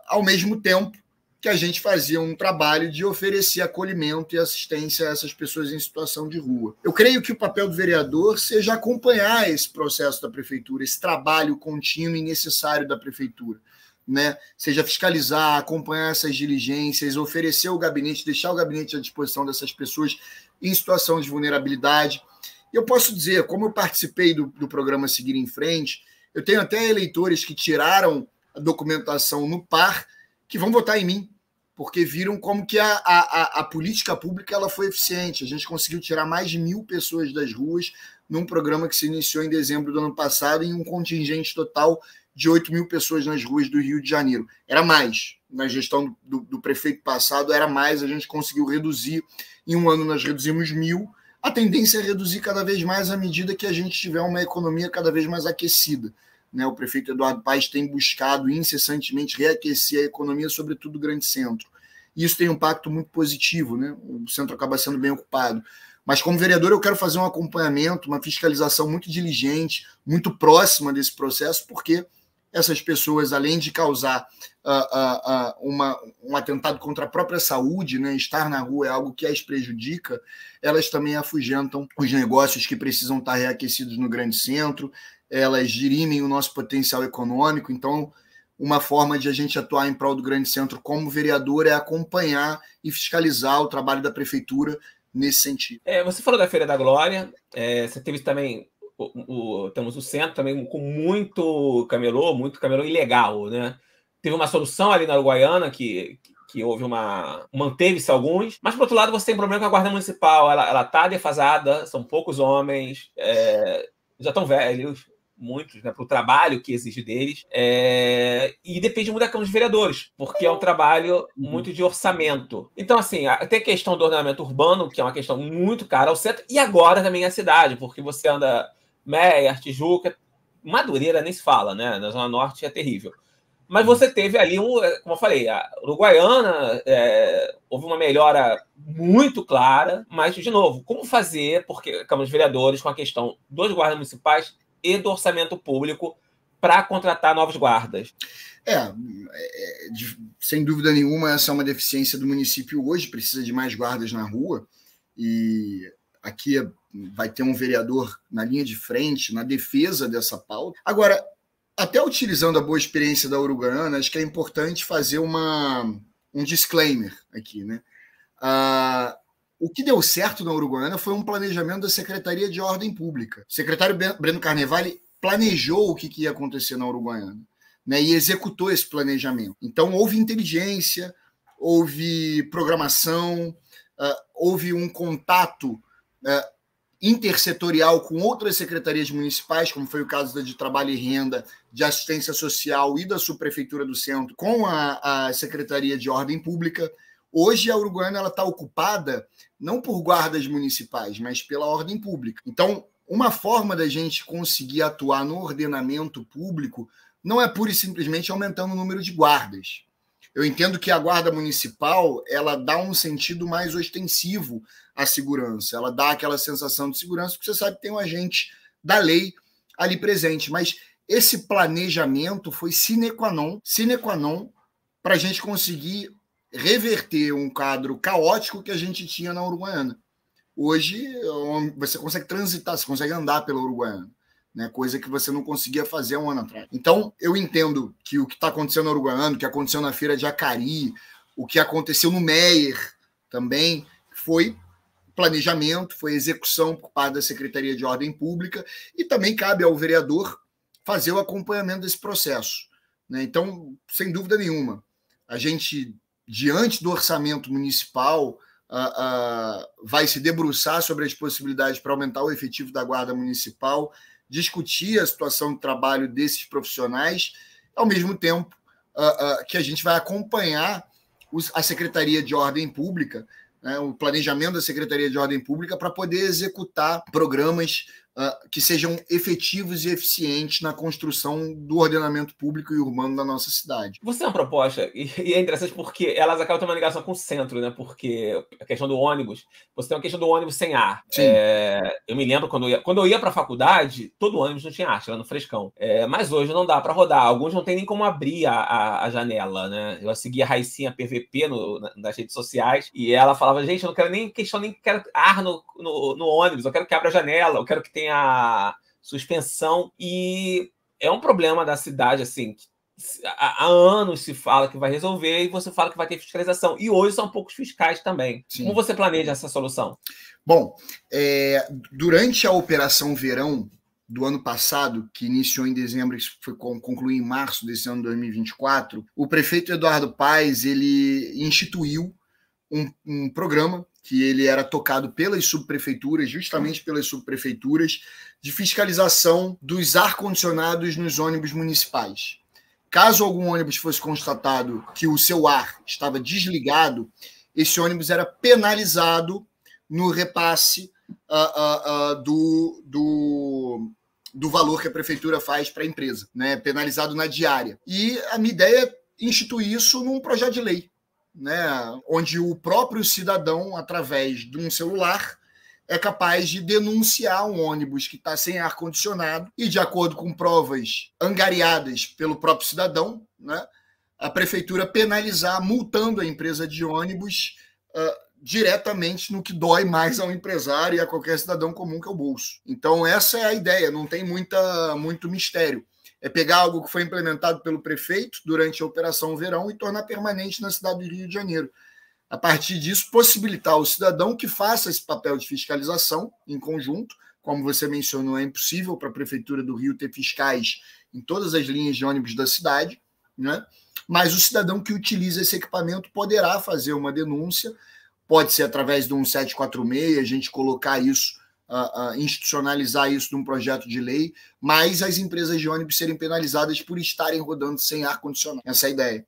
ao mesmo tempo que a gente fazia um trabalho de oferecer acolhimento e assistência a essas pessoas em situação de rua. Eu creio que o papel do vereador seja acompanhar esse processo da prefeitura, esse trabalho contínuo e necessário da prefeitura, né? Seja fiscalizar, acompanhar essas diligências, oferecer o gabinete, deixar o gabinete à disposição dessas pessoas em situação de vulnerabilidade. E eu posso dizer, como eu participei do programa Seguir em Frente, eu tenho até eleitores que tiraram a documentação no PAR, que vão votar em mim, porque viram como que a política pública ela foi eficiente. A gente conseguiu tirar mais de 1.000 pessoas das ruas num programa que se iniciou em dezembro do ano passado, em um contingente total de 8.000 pessoas nas ruas do Rio de Janeiro. Era mais. Na gestão do prefeito passado, era mais. A gente conseguiu reduzir. Em um ano, nós reduzimos 1.000. A tendência é reduzir cada vez mais à medida que a gente tiver uma economia cada vez mais aquecida, né? O prefeito Eduardo Paes tem buscado incessantemente reaquecer a economia, sobretudo o grande centro. E isso tem um impacto muito positivo, né? O centro acaba sendo bem ocupado. Mas, como vereador, eu quero fazer um acompanhamento, uma fiscalização muito diligente, muito próxima desse processo, porque essas pessoas, além de causar um atentado contra a própria saúde, né? Estar na rua é algo que as prejudica, elas também afugentam os negócios que precisam estar reaquecidos no grande centro, elas dirimem o nosso potencial econômico. Então, uma forma de a gente atuar em prol do grande centro como vereador é acompanhar e fiscalizar o trabalho da prefeitura nesse sentido. Você falou da Feira da Glória, você teve também... temos o centro também com muito camelô ilegal, né? Teve uma solução ali na Uruguaiana que houve manteve-se alguns, mas por outro lado você tem problema com a Guarda Municipal, ela tá defasada, são poucos homens, já estão velhos, muitos, né, para o trabalho que exige deles, e depende muito da Câmara dos Vereadores, porque é um trabalho muito de orçamento. Então, assim, tem a questão do ordenamento urbano, que é uma questão muito cara ao centro, e agora também a cidade, porque você anda Meia, Tijuca, Madureira nem se fala, né? Na Zona Norte é terrível. Mas você teve ali, como eu falei, a Uruguaiana, houve uma melhora muito clara, mas, de novo, como fazer, porque a Câmara dos Vereadores, com a questão dos guardas municipais e do orçamento público para contratar novos guardas? Sem dúvida nenhuma, essa é uma deficiência do município hoje, precisa de mais guardas na rua, e aqui vai ter um vereador na linha de frente, na defesa dessa pauta. Agora, até utilizando a boa experiência da Uruguaiana, acho que é importante fazer um disclaimer aqui, né? O que deu certo na Uruguaiana foi um planejamento da Secretaria de Ordem Pública. O secretário Breno Carnevale planejou o que ia acontecer na Uruguaiana, né, e executou esse planejamento. Então, houve inteligência, houve programação, houve um contato intersetorial com outras secretarias municipais, como foi o caso da de Trabalho e Renda, de Assistência Social e da Subprefeitura do Centro, com a Secretaria de Ordem Pública. Hoje, a Uruguaiana está ocupada não por guardas municipais, mas pela ordem pública. Então, uma forma da gente conseguir atuar no ordenamento público não é pura e simplesmente aumentando o número de guardas. Eu entendo que a guarda municipal ela dá um sentido mais ostensivo à segurança, ela dá aquela sensação de segurança, porque você sabe que tem um agente da lei ali presente, mas esse planejamento foi sine qua non para a gente conseguir reverter um quadro caótico que a gente tinha na Uruguaiana. Hoje, você consegue transitar, você consegue andar pela Uruguaiana, né? Coisa que você não conseguia fazer um ano atrás. Então, eu entendo que o que está acontecendo na Uruguaiana, o que aconteceu na Feira de Acari, o que aconteceu no Meier também, foi planejamento, foi execução por parte da Secretaria de Ordem Pública, e também cabe ao vereador fazer o acompanhamento desse processo, né? Então, sem dúvida nenhuma, a gente, diante do orçamento municipal, vai se debruçar sobre as possibilidades para aumentar o efetivo da Guarda Municipal, discutir a situação de trabalho desses profissionais ao mesmo tempo que a gente vai acompanhar a Secretaria de Ordem Pública, né, o planejamento da Secretaria de Ordem Pública para poder executar programas que sejam efetivos e eficientes na construção do ordenamento público e urbano da nossa cidade. Você tem uma proposta, e é interessante porque elas acabam tendo uma ligação com o centro, né? Porque a questão do ônibus, você tem uma questão do ônibus sem ar. Eu me lembro quando eu ia para a faculdade, todo ônibus não tinha ar, era no frescão. Mas hoje não dá para rodar. Alguns não tem nem como abrir a janela, né? Eu segui a Raicinha PVP nas redes sociais e ela falava, gente, eu não quero nem quero ar no ônibus, eu quero que abra a janela, eu quero que tenha suspensão. E é um problema da cidade, assim, que há anos se fala que vai resolver e você fala que vai ter fiscalização. E hoje são poucos fiscais também. Sim. Como você planeja essa solução? Bom, durante a Operação Verão do ano passado, que iniciou em dezembro e foi concluir em março desse ano de 2024, o prefeito Eduardo Paes ele instituiu um programa que ele era tocado pelas subprefeituras, justamente pelas subprefeituras, de fiscalização dos ar-condicionados nos ônibus municipais. Caso algum ônibus fosse constatado que o seu ar estava desligado, esse ônibus era penalizado no repasse do valor que a prefeitura faz para a empresa, né? Penalizado na diária. E a minha ideia é instituir isso num projeto de lei, né? Onde o próprio cidadão, através de um celular, é capaz de denunciar um ônibus que está sem ar-condicionado e, de acordo com provas angariadas pelo próprio cidadão, né, a prefeitura penalizar, multando a empresa de ônibus diretamente no que dói mais ao empresário e a qualquer cidadão comum, que é o bolso. Então, essa é a ideia, não tem muito mistério. É pegar algo que foi implementado pelo prefeito durante a Operação Verão e tornar permanente na cidade do Rio de Janeiro. A partir disso, possibilitar ao cidadão que faça esse papel de fiscalização em conjunto. Como você mencionou, é impossível para a Prefeitura do Rio ter fiscais em todas as linhas de ônibus da cidade, né? Mas o cidadão que utiliza esse equipamento poderá fazer uma denúncia, pode ser através do 1746, a gente colocar isso, institucionalizar isso num projeto de lei, mas as empresas de ônibus serem penalizadas por estarem rodando sem ar-condicionado. Essa é a ideia.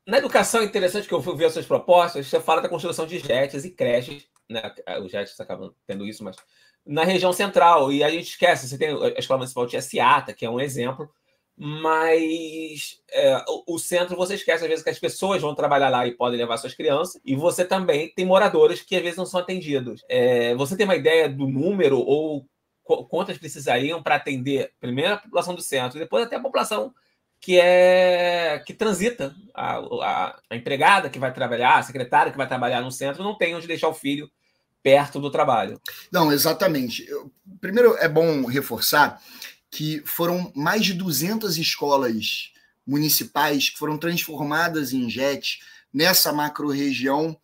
Na educação, é interessante que eu fui ver as suas propostas, você fala da construção de JETs e creches, né? Os JETs acabam tendo isso, mas na região central, e a gente esquece, você tem a Escola Municipal de Seata, que é um exemplo, mas o centro você esquece às vezes que as pessoas vão trabalhar lá e podem levar suas crianças, e você também tem moradores que às vezes não são atendidos. Você tem uma ideia do número ou quantas precisariam para atender primeiro a população do centro e depois até a população que transita, a empregada que vai trabalhar, a secretária que vai trabalhar no centro, não tem onde deixar o filho perto do trabalho? Não, exatamente. Primeiro, é bom reforçar que foram mais de 200 escolas municipais que foram transformadas em JET nessa macro-região.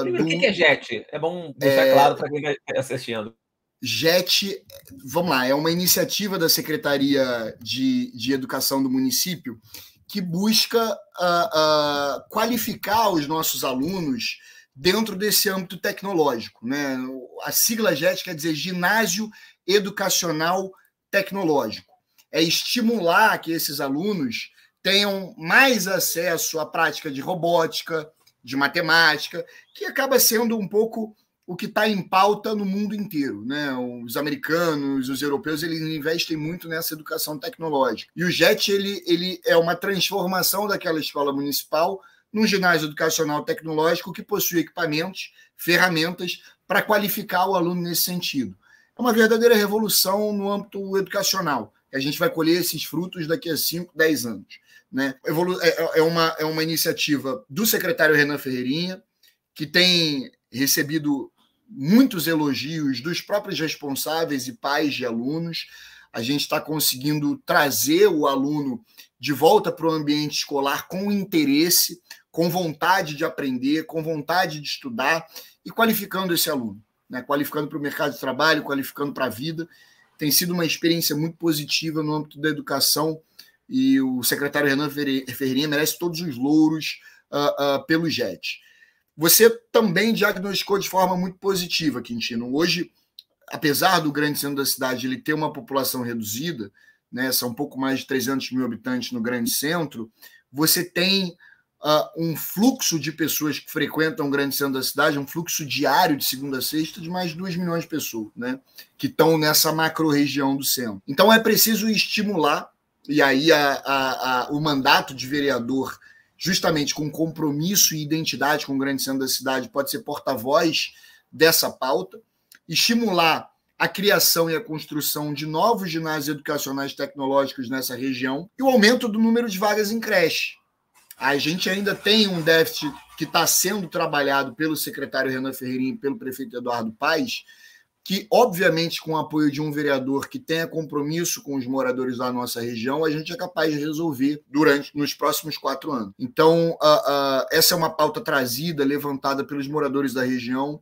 Primeiro, o que é JET? É bom deixar claro para quem está assistindo. JET, vamos lá, é uma iniciativa da Secretaria de Educação do município que busca qualificar os nossos alunos dentro desse âmbito tecnológico, né? A sigla JET quer dizer Ginásio Educacional Tecnológico. É estimular que esses alunos tenham mais acesso à prática de robótica, de matemática, que acaba sendo um pouco o que está em pauta no mundo inteiro, né? Os americanos, os europeus, eles investem muito nessa educação tecnológica. E o JET ele é uma transformação daquela escola municipal num ginásio educacional tecnológico que possui equipamentos, ferramentas para qualificar o aluno nesse sentido. É uma verdadeira revolução no âmbito educacional. A gente vai colher esses frutos daqui a 5, 10 anos. Né? É uma iniciativa do secretário Renan Ferreirinha, que tem recebido muitos elogios dos próprios responsáveis e pais de alunos. A gente está conseguindo trazer o aluno de volta para o ambiente escolar com interesse, com vontade de aprender, com vontade de estudar e qualificando esse aluno, né? Qualificando para o mercado de trabalho, qualificando para a vida. Tem sido uma experiência muito positiva no âmbito da educação e o secretário Renan Ferreirinha merece todos os louros pelo JET. Você também diagnosticou de forma muito positiva, Quintino. Hoje, apesar do grande centro da cidade ele ter uma população reduzida, né, são um pouco mais de 300 mil habitantes no grande centro, você tem um fluxo de pessoas que frequentam o grande centro da cidade, um fluxo diário de segunda a sexta de mais de 2 milhões de pessoas, né, que estão nessa macro-região do centro. Então é preciso estimular, e aí o mandato de vereador, justamente com compromisso e identidade com o grande centro da cidade, pode ser porta-voz dessa pauta, estimular a criação e a construção de novos ginásios educacionais tecnológicos nessa região e o aumento do número de vagas em creche. A gente ainda tem um déficit que está sendo trabalhado pelo secretário Renan Ferreirinha e pelo prefeito Eduardo Paes, que, obviamente, com o apoio de um vereador que tenha compromisso com os moradores da nossa região, a gente é capaz de resolver nos próximos 4 anos. Então, essa é uma pauta trazida, levantada pelos moradores da região,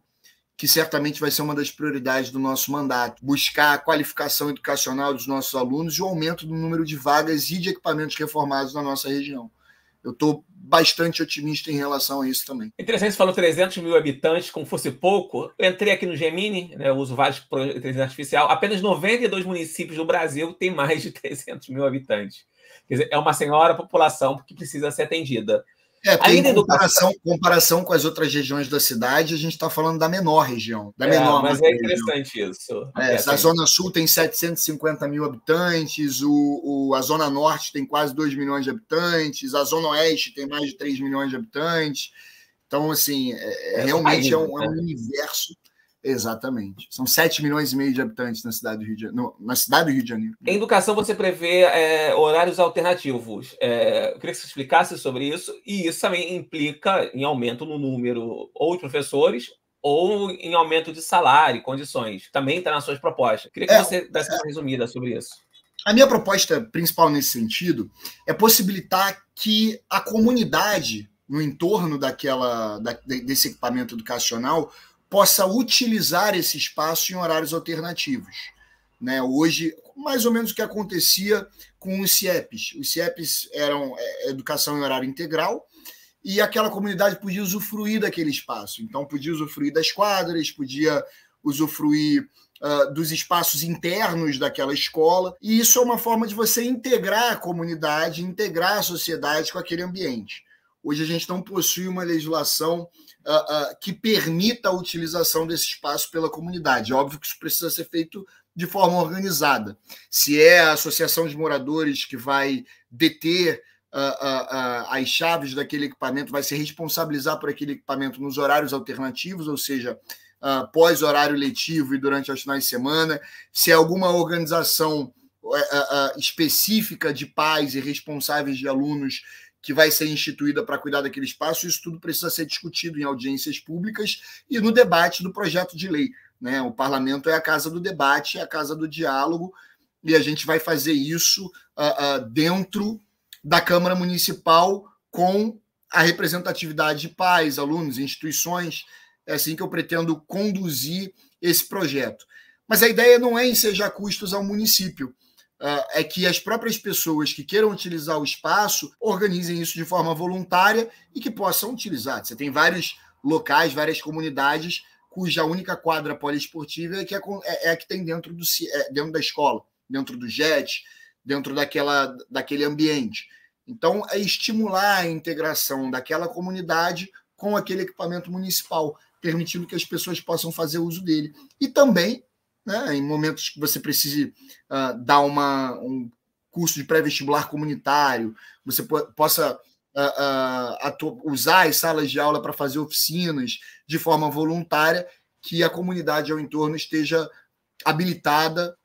que certamente vai ser uma das prioridades do nosso mandato. Buscar a qualificação educacional dos nossos alunos e o aumento do número de vagas e de equipamentos reformados na nossa região. Eu estou bastante otimista em relação a isso também. Interessante, você falou 300 mil habitantes, como fosse pouco. Eu entrei aqui no Gemini, né, eu uso vários inteligência artificial. Apenas 92 municípios do Brasil têm mais de 300 mil habitantes. Quer dizer, é uma senhora população que precisa ser atendida. Tem comparação com as outras regiões da cidade, a gente está falando da menor região. Mas é interessante isso. A Zona Sul tem 750 mil habitantes, a Zona Norte tem quase 2 milhões de habitantes, a Zona Oeste tem mais de 3 milhões de habitantes. Então, assim, realmente é um universo. Exatamente. São 7 milhões e meio de habitantes na cidade do Rio de Janeiro. Na cidade do Rio de Janeiro. Em educação, você prevê horários alternativos. Eu queria que você explicasse sobre isso. E isso também implica em aumento no número ou de professores ou em aumento de salário e condições. Também está nas suas propostas. Queria que você desse uma resumida sobre isso. A minha proposta principal nesse sentido é possibilitar que a comunidade no entorno desse equipamento educacional possa utilizar esse espaço em horários alternativos. Né? Hoje, mais ou menos o que acontecia com os CIEPs. Os CIEPs eram educação em horário integral e aquela comunidade podia usufruir daquele espaço. Então, podia usufruir das quadras, podia usufruir dos espaços internos daquela escola. E isso é uma forma de você integrar a comunidade, integrar a sociedade com aquele ambiente. Hoje a gente não possui uma legislação que permita a utilização desse espaço pela comunidade. É óbvio que isso precisa ser feito de forma organizada. Se é a associação de moradores que vai deter as chaves daquele equipamento, vai se responsabilizar por aquele equipamento nos horários alternativos, ou seja, pós-horário letivo e durante os finais de semana. Se é alguma organização específica de pais e responsáveis de alunos que vai ser instituída para cuidar daquele espaço, isso tudo precisa ser discutido em audiências públicas e no debate do projeto de lei. Né? O parlamento é a casa do debate, é a casa do diálogo, e a gente vai fazer isso dentro da Câmara Municipal com a representatividade de pais, alunos, instituições. É assim que eu pretendo conduzir esse projeto. Mas a ideia não é ensejar custos ao município, é que as próprias pessoas que queiram utilizar o espaço organizem isso de forma voluntária e que possam utilizar. Você tem vários locais, várias comunidades cuja única quadra poliesportiva é a que tem dentro da escola, dentro do JET, dentro daquele ambiente. Então, é estimular a integração daquela comunidade com aquele equipamento municipal, permitindo que as pessoas possam fazer uso dele. E também, né, em momentos que você precise dar um curso de pré-vestibular comunitário, você possa usar as salas de aula para fazer oficinas de forma voluntária, que a comunidade ao entorno esteja habilitada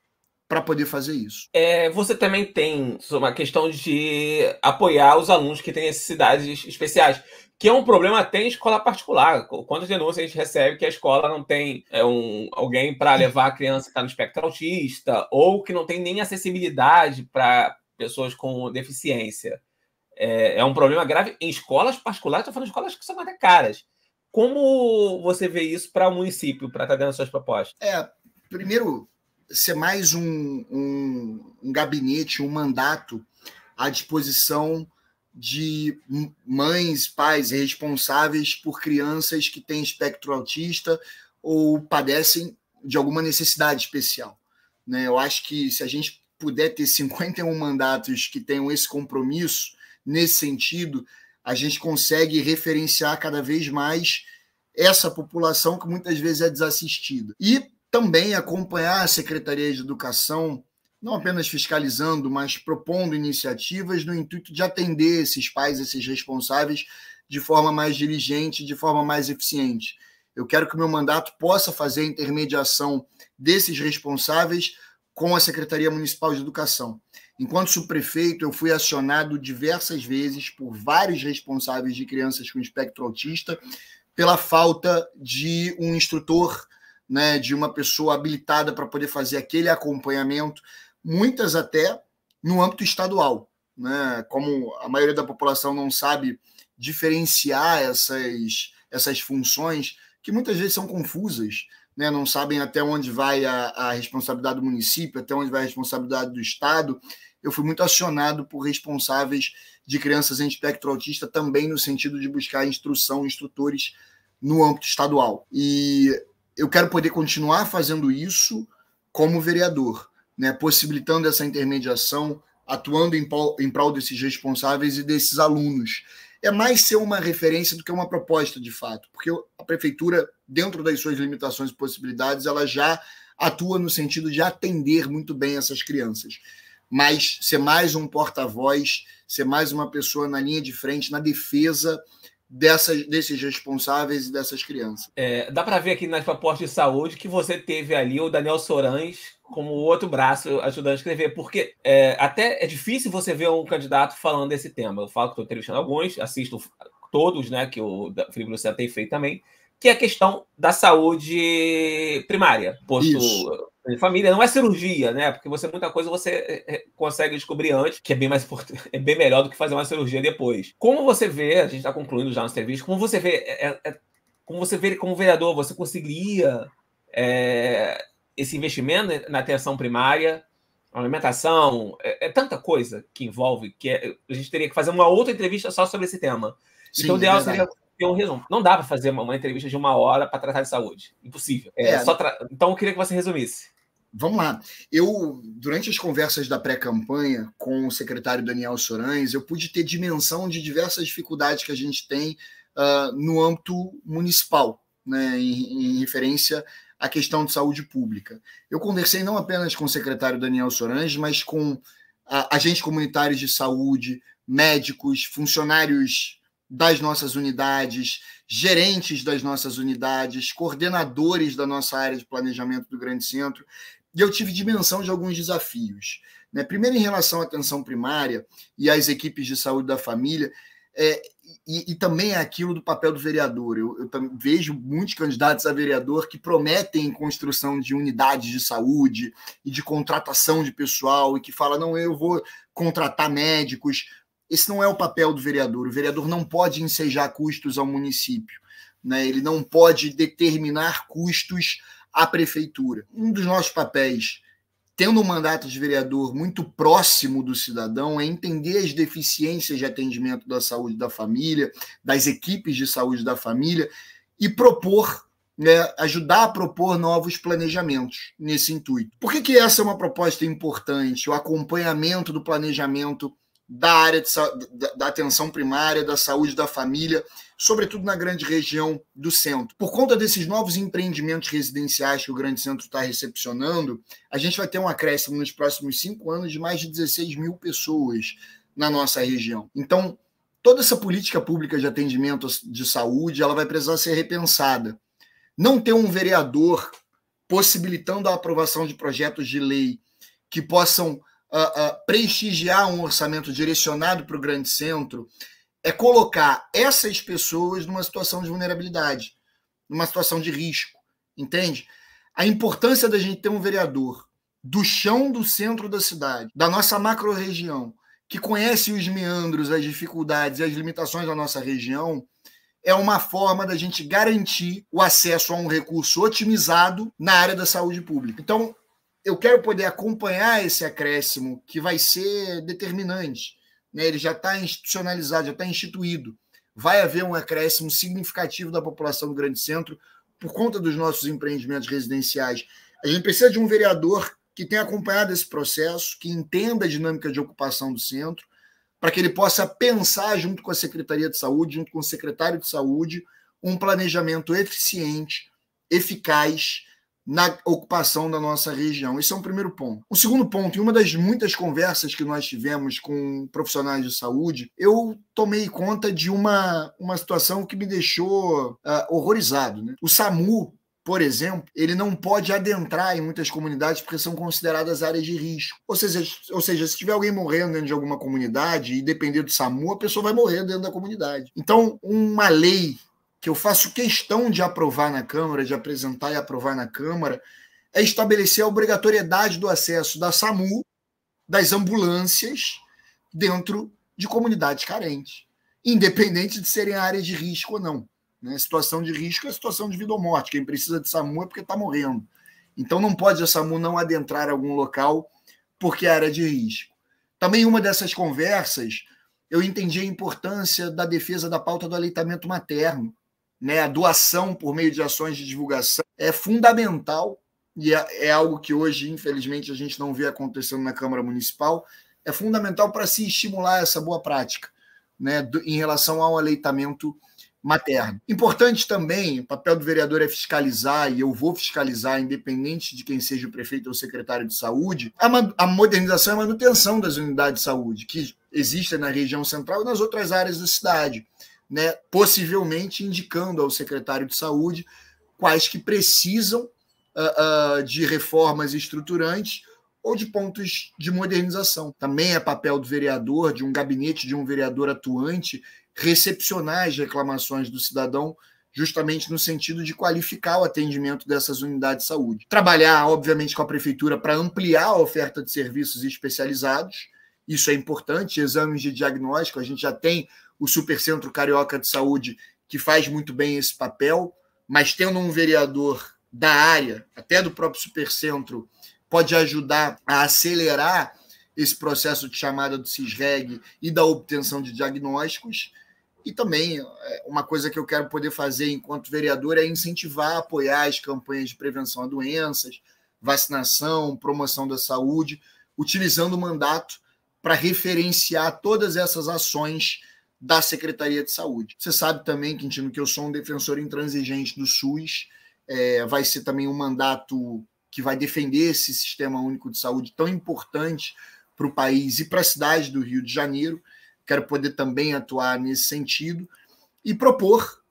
para poder fazer isso. Você também tem uma questão de apoiar os alunos que têm necessidades especiais, que é um problema até em escola particular. Quantas denúncias a gente recebe que a escola não tem alguém para levar a criança que está no espectro autista, ou que não tem nem acessibilidade para pessoas com deficiência. É um problema grave em escolas particulares, estou falando de escolas que são até caras. Como você vê isso para o município, para estar dando suas propostas? Primeiro, ser mais um gabinete, um mandato à disposição de mães, pais responsáveis por crianças que têm espectro autista ou padecem de alguma necessidade especial. Né? Eu acho que se a gente puder ter 51 mandatos que tenham esse compromisso, nesse sentido, a gente consegue referenciar cada vez mais essa população que muitas vezes é desassistida. E também acompanhar a Secretaria de Educação, não apenas fiscalizando, mas propondo iniciativas no intuito de atender esses pais, esses responsáveis, de forma mais diligente, de forma mais eficiente. Eu quero que o meu mandato possa fazer a intermediação desses responsáveis com a Secretaria Municipal de Educação. Enquanto subprefeito, eu fui acionado diversas vezes por vários responsáveis de crianças com espectro autista pela falta de um instrutor, né, de uma pessoa habilitada para poder fazer aquele acompanhamento, muitas até no âmbito estadual, né? Como a maioria da população não sabe diferenciar essas funções, que muitas vezes são confusas, né? Não sabem até onde vai a responsabilidade do município, até onde vai a responsabilidade do Estado. Eu fui muito acionado por responsáveis de crianças em espectro autista também no sentido de buscar instrutores no âmbito estadual. E eu quero poder continuar fazendo isso como vereador, né? Possibilitando essa intermediação, atuando em prol desses responsáveis e desses alunos. É mais ser uma referência do que uma proposta, de fato, porque a prefeitura, dentro das suas limitações e possibilidades, ela já atua no sentido de atender muito bem essas crianças. Mas ser mais um porta-voz, ser mais uma pessoa na linha de frente, na defesa desses responsáveis e dessas crianças. Dá para ver aqui nas propostas de saúde que você teve ali o Daniel Sorães como outro braço ajudando a escrever, porque até é difícil você ver um candidato falando desse tema. Eu falo que estou entrevistando alguns, assisto todos, né, que o Felipe Luciano tem feito também, que é a questão da saúde primária, posto de família. Não é cirurgia, né? Porque muita coisa você consegue descobrir antes, que é bem mais importante, é bem melhor do que fazer uma cirurgia depois. Como você vê, a gente está concluindo já no serviço, como você vê como vereador, você conseguiria esse investimento na atenção primária, alimentação, tanta coisa que envolve, que a gente teria que fazer uma outra entrevista só sobre esse tema. Sim, então, o ideal seria ter um resumo. Não dá para fazer uma entrevista de 1 hora para tratar de saúde. Impossível. Então, eu queria que você resumisse. Vamos lá. Durante as conversas da pré-campanha com o secretário Daniel Sorães, eu pude ter dimensão de diversas dificuldades que a gente tem no âmbito municipal, né, em referência à questão de saúde pública. Eu conversei não apenas com o secretário Daniel Sorães, mas com agentes comunitários de saúde, médicos, funcionários das nossas unidades, gerentes das nossas unidades, coordenadores da nossa área de planejamento do Grande Centro, e eu tive dimensão de alguns desafios, né? Primeiro, em relação à atenção primária e às equipes de saúde da família, e também aquilo do papel do vereador. Eu vejo muitos candidatos a vereador que prometem construção de unidades de saúde e de contratação de pessoal, e que falam, não, eu vou contratar médicos. Esse não é o papel do vereador. O vereador não pode ensejar custos ao município, né? Ele não pode determinar custos à prefeitura. Um dos nossos papéis, tendo um mandato de vereador muito próximo do cidadão, é entender as deficiências de atendimento da saúde da família, das equipes de saúde da família, e propor, né, ajudar a propor novos planejamentos nesse intuito. Por que essa é uma proposta importante? O acompanhamento do planejamento da área da atenção primária, da saúde da família, sobretudo na grande região do centro. Por conta desses novos empreendimentos residenciais que o Grande Centro está recepcionando, a gente vai ter um acréscimo nos próximos 5 anos de mais de 16 mil pessoas na nossa região. Então, toda essa política pública de atendimento de saúde, ela vai precisar ser repensada. Não ter um vereador possibilitando a aprovação de projetos de lei que possam prestigiar um orçamento direcionado para o Grande Centro é colocar essas pessoas numa situação de vulnerabilidade, numa situação de risco, entende? A importância da gente ter um vereador do chão do centro da cidade, da nossa macro-região, que conhece os meandros, as dificuldades e as limitações da nossa região, é uma forma da gente garantir o acesso a um recurso otimizado na área da saúde pública. Então, eu quero poder acompanhar esse acréscimo que vai ser determinante, né? Ele já está institucionalizado, já está instituído. Vai haver um acréscimo significativo da população do Grande Centro por conta dos nossos empreendimentos residenciais. A gente precisa de um vereador que tenha acompanhado esse processo, que entenda a dinâmica de ocupação do centro, para que ele possa pensar junto com a Secretaria de Saúde, junto com o secretário de Saúde, um planejamento eficiente, eficaz na ocupação da nossa região. Esse é um primeiro ponto. O segundo ponto, em uma das muitas conversas que nós tivemos com profissionais de saúde, eu tomei conta de uma situação que me deixou horrorizado, né? O SAMU, por exemplo, ele não pode adentrar em muitas comunidades porque são consideradas áreas de risco. Ou seja, se tiver alguém morrendo dentro de alguma comunidade e depender do SAMU, a pessoa vai morrer dentro da comunidade. Então, uma lei que eu faço questão de aprovar na Câmara, de apresentar e aprovar na Câmara, é estabelecer a obrigatoriedade do acesso da SAMU, das ambulâncias, dentro de comunidades carentes, independente de serem áreas de risco ou não. Né? Situação de risco é situação de vida ou morte. Quem precisa de SAMU é porque está morrendo. Então não pode a SAMU não adentrar algum local porque é área de risco. Também uma dessas conversas, eu entendi a importância da defesa da pauta do aleitamento materno. Né, a doação por meio de ações de divulgação é fundamental e é algo que hoje, infelizmente, a gente não vê acontecendo na Câmara Municipal. É fundamental para se estimular essa boa prática, né, em relação ao aleitamento materno. Importante também, o papel do vereador é fiscalizar, e eu vou fiscalizar, independente de quem seja o prefeito ou o secretário de saúde, a modernização e a manutenção das unidades de saúde, que existem na região central e nas outras áreas da cidade. Né, possivelmente indicando ao secretário de saúde quais que precisam de reformas estruturantes ou de pontos de modernização. Também é papel do vereador, de um gabinete de um vereador atuante, recepcionar as reclamações do cidadão, justamente no sentido de qualificar o atendimento dessas unidades de saúde. Trabalhar, obviamente, com a prefeitura para ampliar a oferta de serviços especializados, isso é importante, exames de diagnóstico, a gente já tem o Supercentro Carioca de Saúde, que faz muito bem esse papel, mas tendo um vereador da área, até do próprio Supercentro, pode ajudar a acelerar esse processo de chamada do CISREG e da obtenção de diagnósticos. E também, uma coisa que eu quero poder fazer enquanto vereador é incentivar, apoiar as campanhas de prevenção a doenças, vacinação, promoção da saúde, utilizando o mandato para referenciar todas essas ações da Secretaria de Saúde. Você sabe também, Quintino, que eu sou um defensor intransigente do SUS, vai ser também um mandato que vai defender esse sistema único de saúde tão importante para o país e para a cidade do Rio de Janeiro. Quero poder também atuar nesse sentido e propor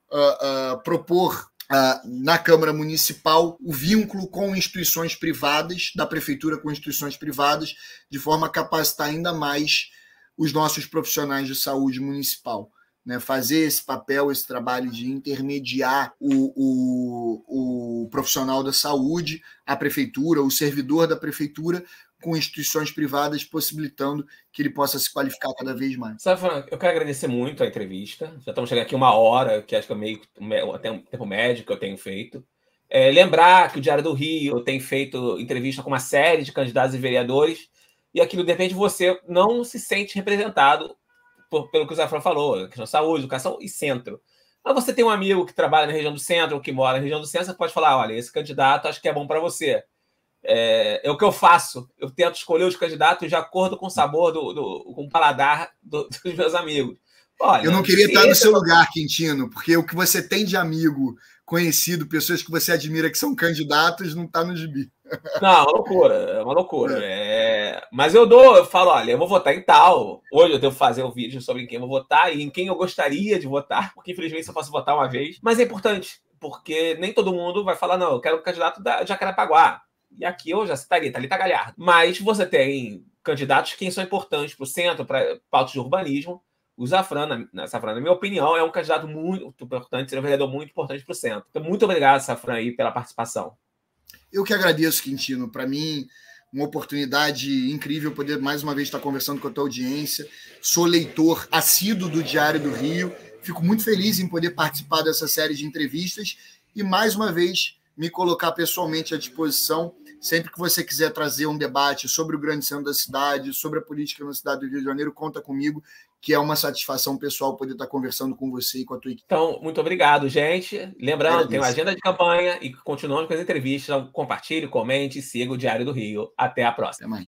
na Câmara Municipal o vínculo com instituições privadas, da Prefeitura com instituições privadas, de forma a capacitar ainda mais os nossos profissionais de saúde municipal, né? Fazer esse papel, esse trabalho de intermediar o profissional da saúde, a prefeitura, o servidor da prefeitura, com instituições privadas, possibilitando que ele possa se qualificar cada vez mais. Safran, eu quero agradecer muito a entrevista. Já estamos chegando aqui 1 hora, que acho que é meio até um tempo médio que eu tenho feito. Lembrar que o Diário do Rio tem feito entrevista com uma série de candidatos e vereadores, e aquilo, de repente, você não se sente representado pelo que o Safran falou, questão de saúde, educação e centro. Mas você tem um amigo que trabalha na região do centro, ou que mora na região do centro, você pode falar, olha, esse candidato acho que é bom para você. É o que eu faço. Eu tento escolher os candidatos de acordo com o sabor, com o paladar dos meus amigos. Olha, eu não queria estar no seu lugar, Quintino, porque o que você tem de amigo conhecido, pessoas que você admira que são candidatos, não está no gibi. Não, é uma loucura. Mas eu falo, olha, eu vou votar em tal. Hoje eu devo fazer um vídeo sobre quem eu vou votar e em quem eu gostaria de votar, porque infelizmente só posso votar uma vez. Mas é importante, porque nem todo mundo vai falar, não, eu quero o candidato da Jacarepaguá. E aqui eu já citaria Thalita Galhardo. Mas você tem candidatos que são importantes para o centro, para pautas de urbanismo. O Safran, na minha opinião, é um candidato muito importante, é um vereador muito importante para o centro. Então, muito obrigado, Safran, aí, pela participação. Eu que agradeço, Quintino. Para mim, uma oportunidade incrível poder mais uma vez estar conversando com a tua audiência. Sou leitor assíduo do Diário do Rio. Fico muito feliz em poder participar dessa série de entrevistas e, mais uma vez, me colocar pessoalmente à disposição sempre que você quiser trazer um debate sobre o grande centro da cidade, sobre a política na cidade do Rio de Janeiro, conta comigo, que é uma satisfação pessoal poder estar conversando com você e com a tua equipe. Então, muito obrigado, gente. Lembrando, tem uma agenda de campanha e continuamos com as entrevistas. Então, compartilhe, comente e siga o Diário do Rio. Até a próxima. Até mais.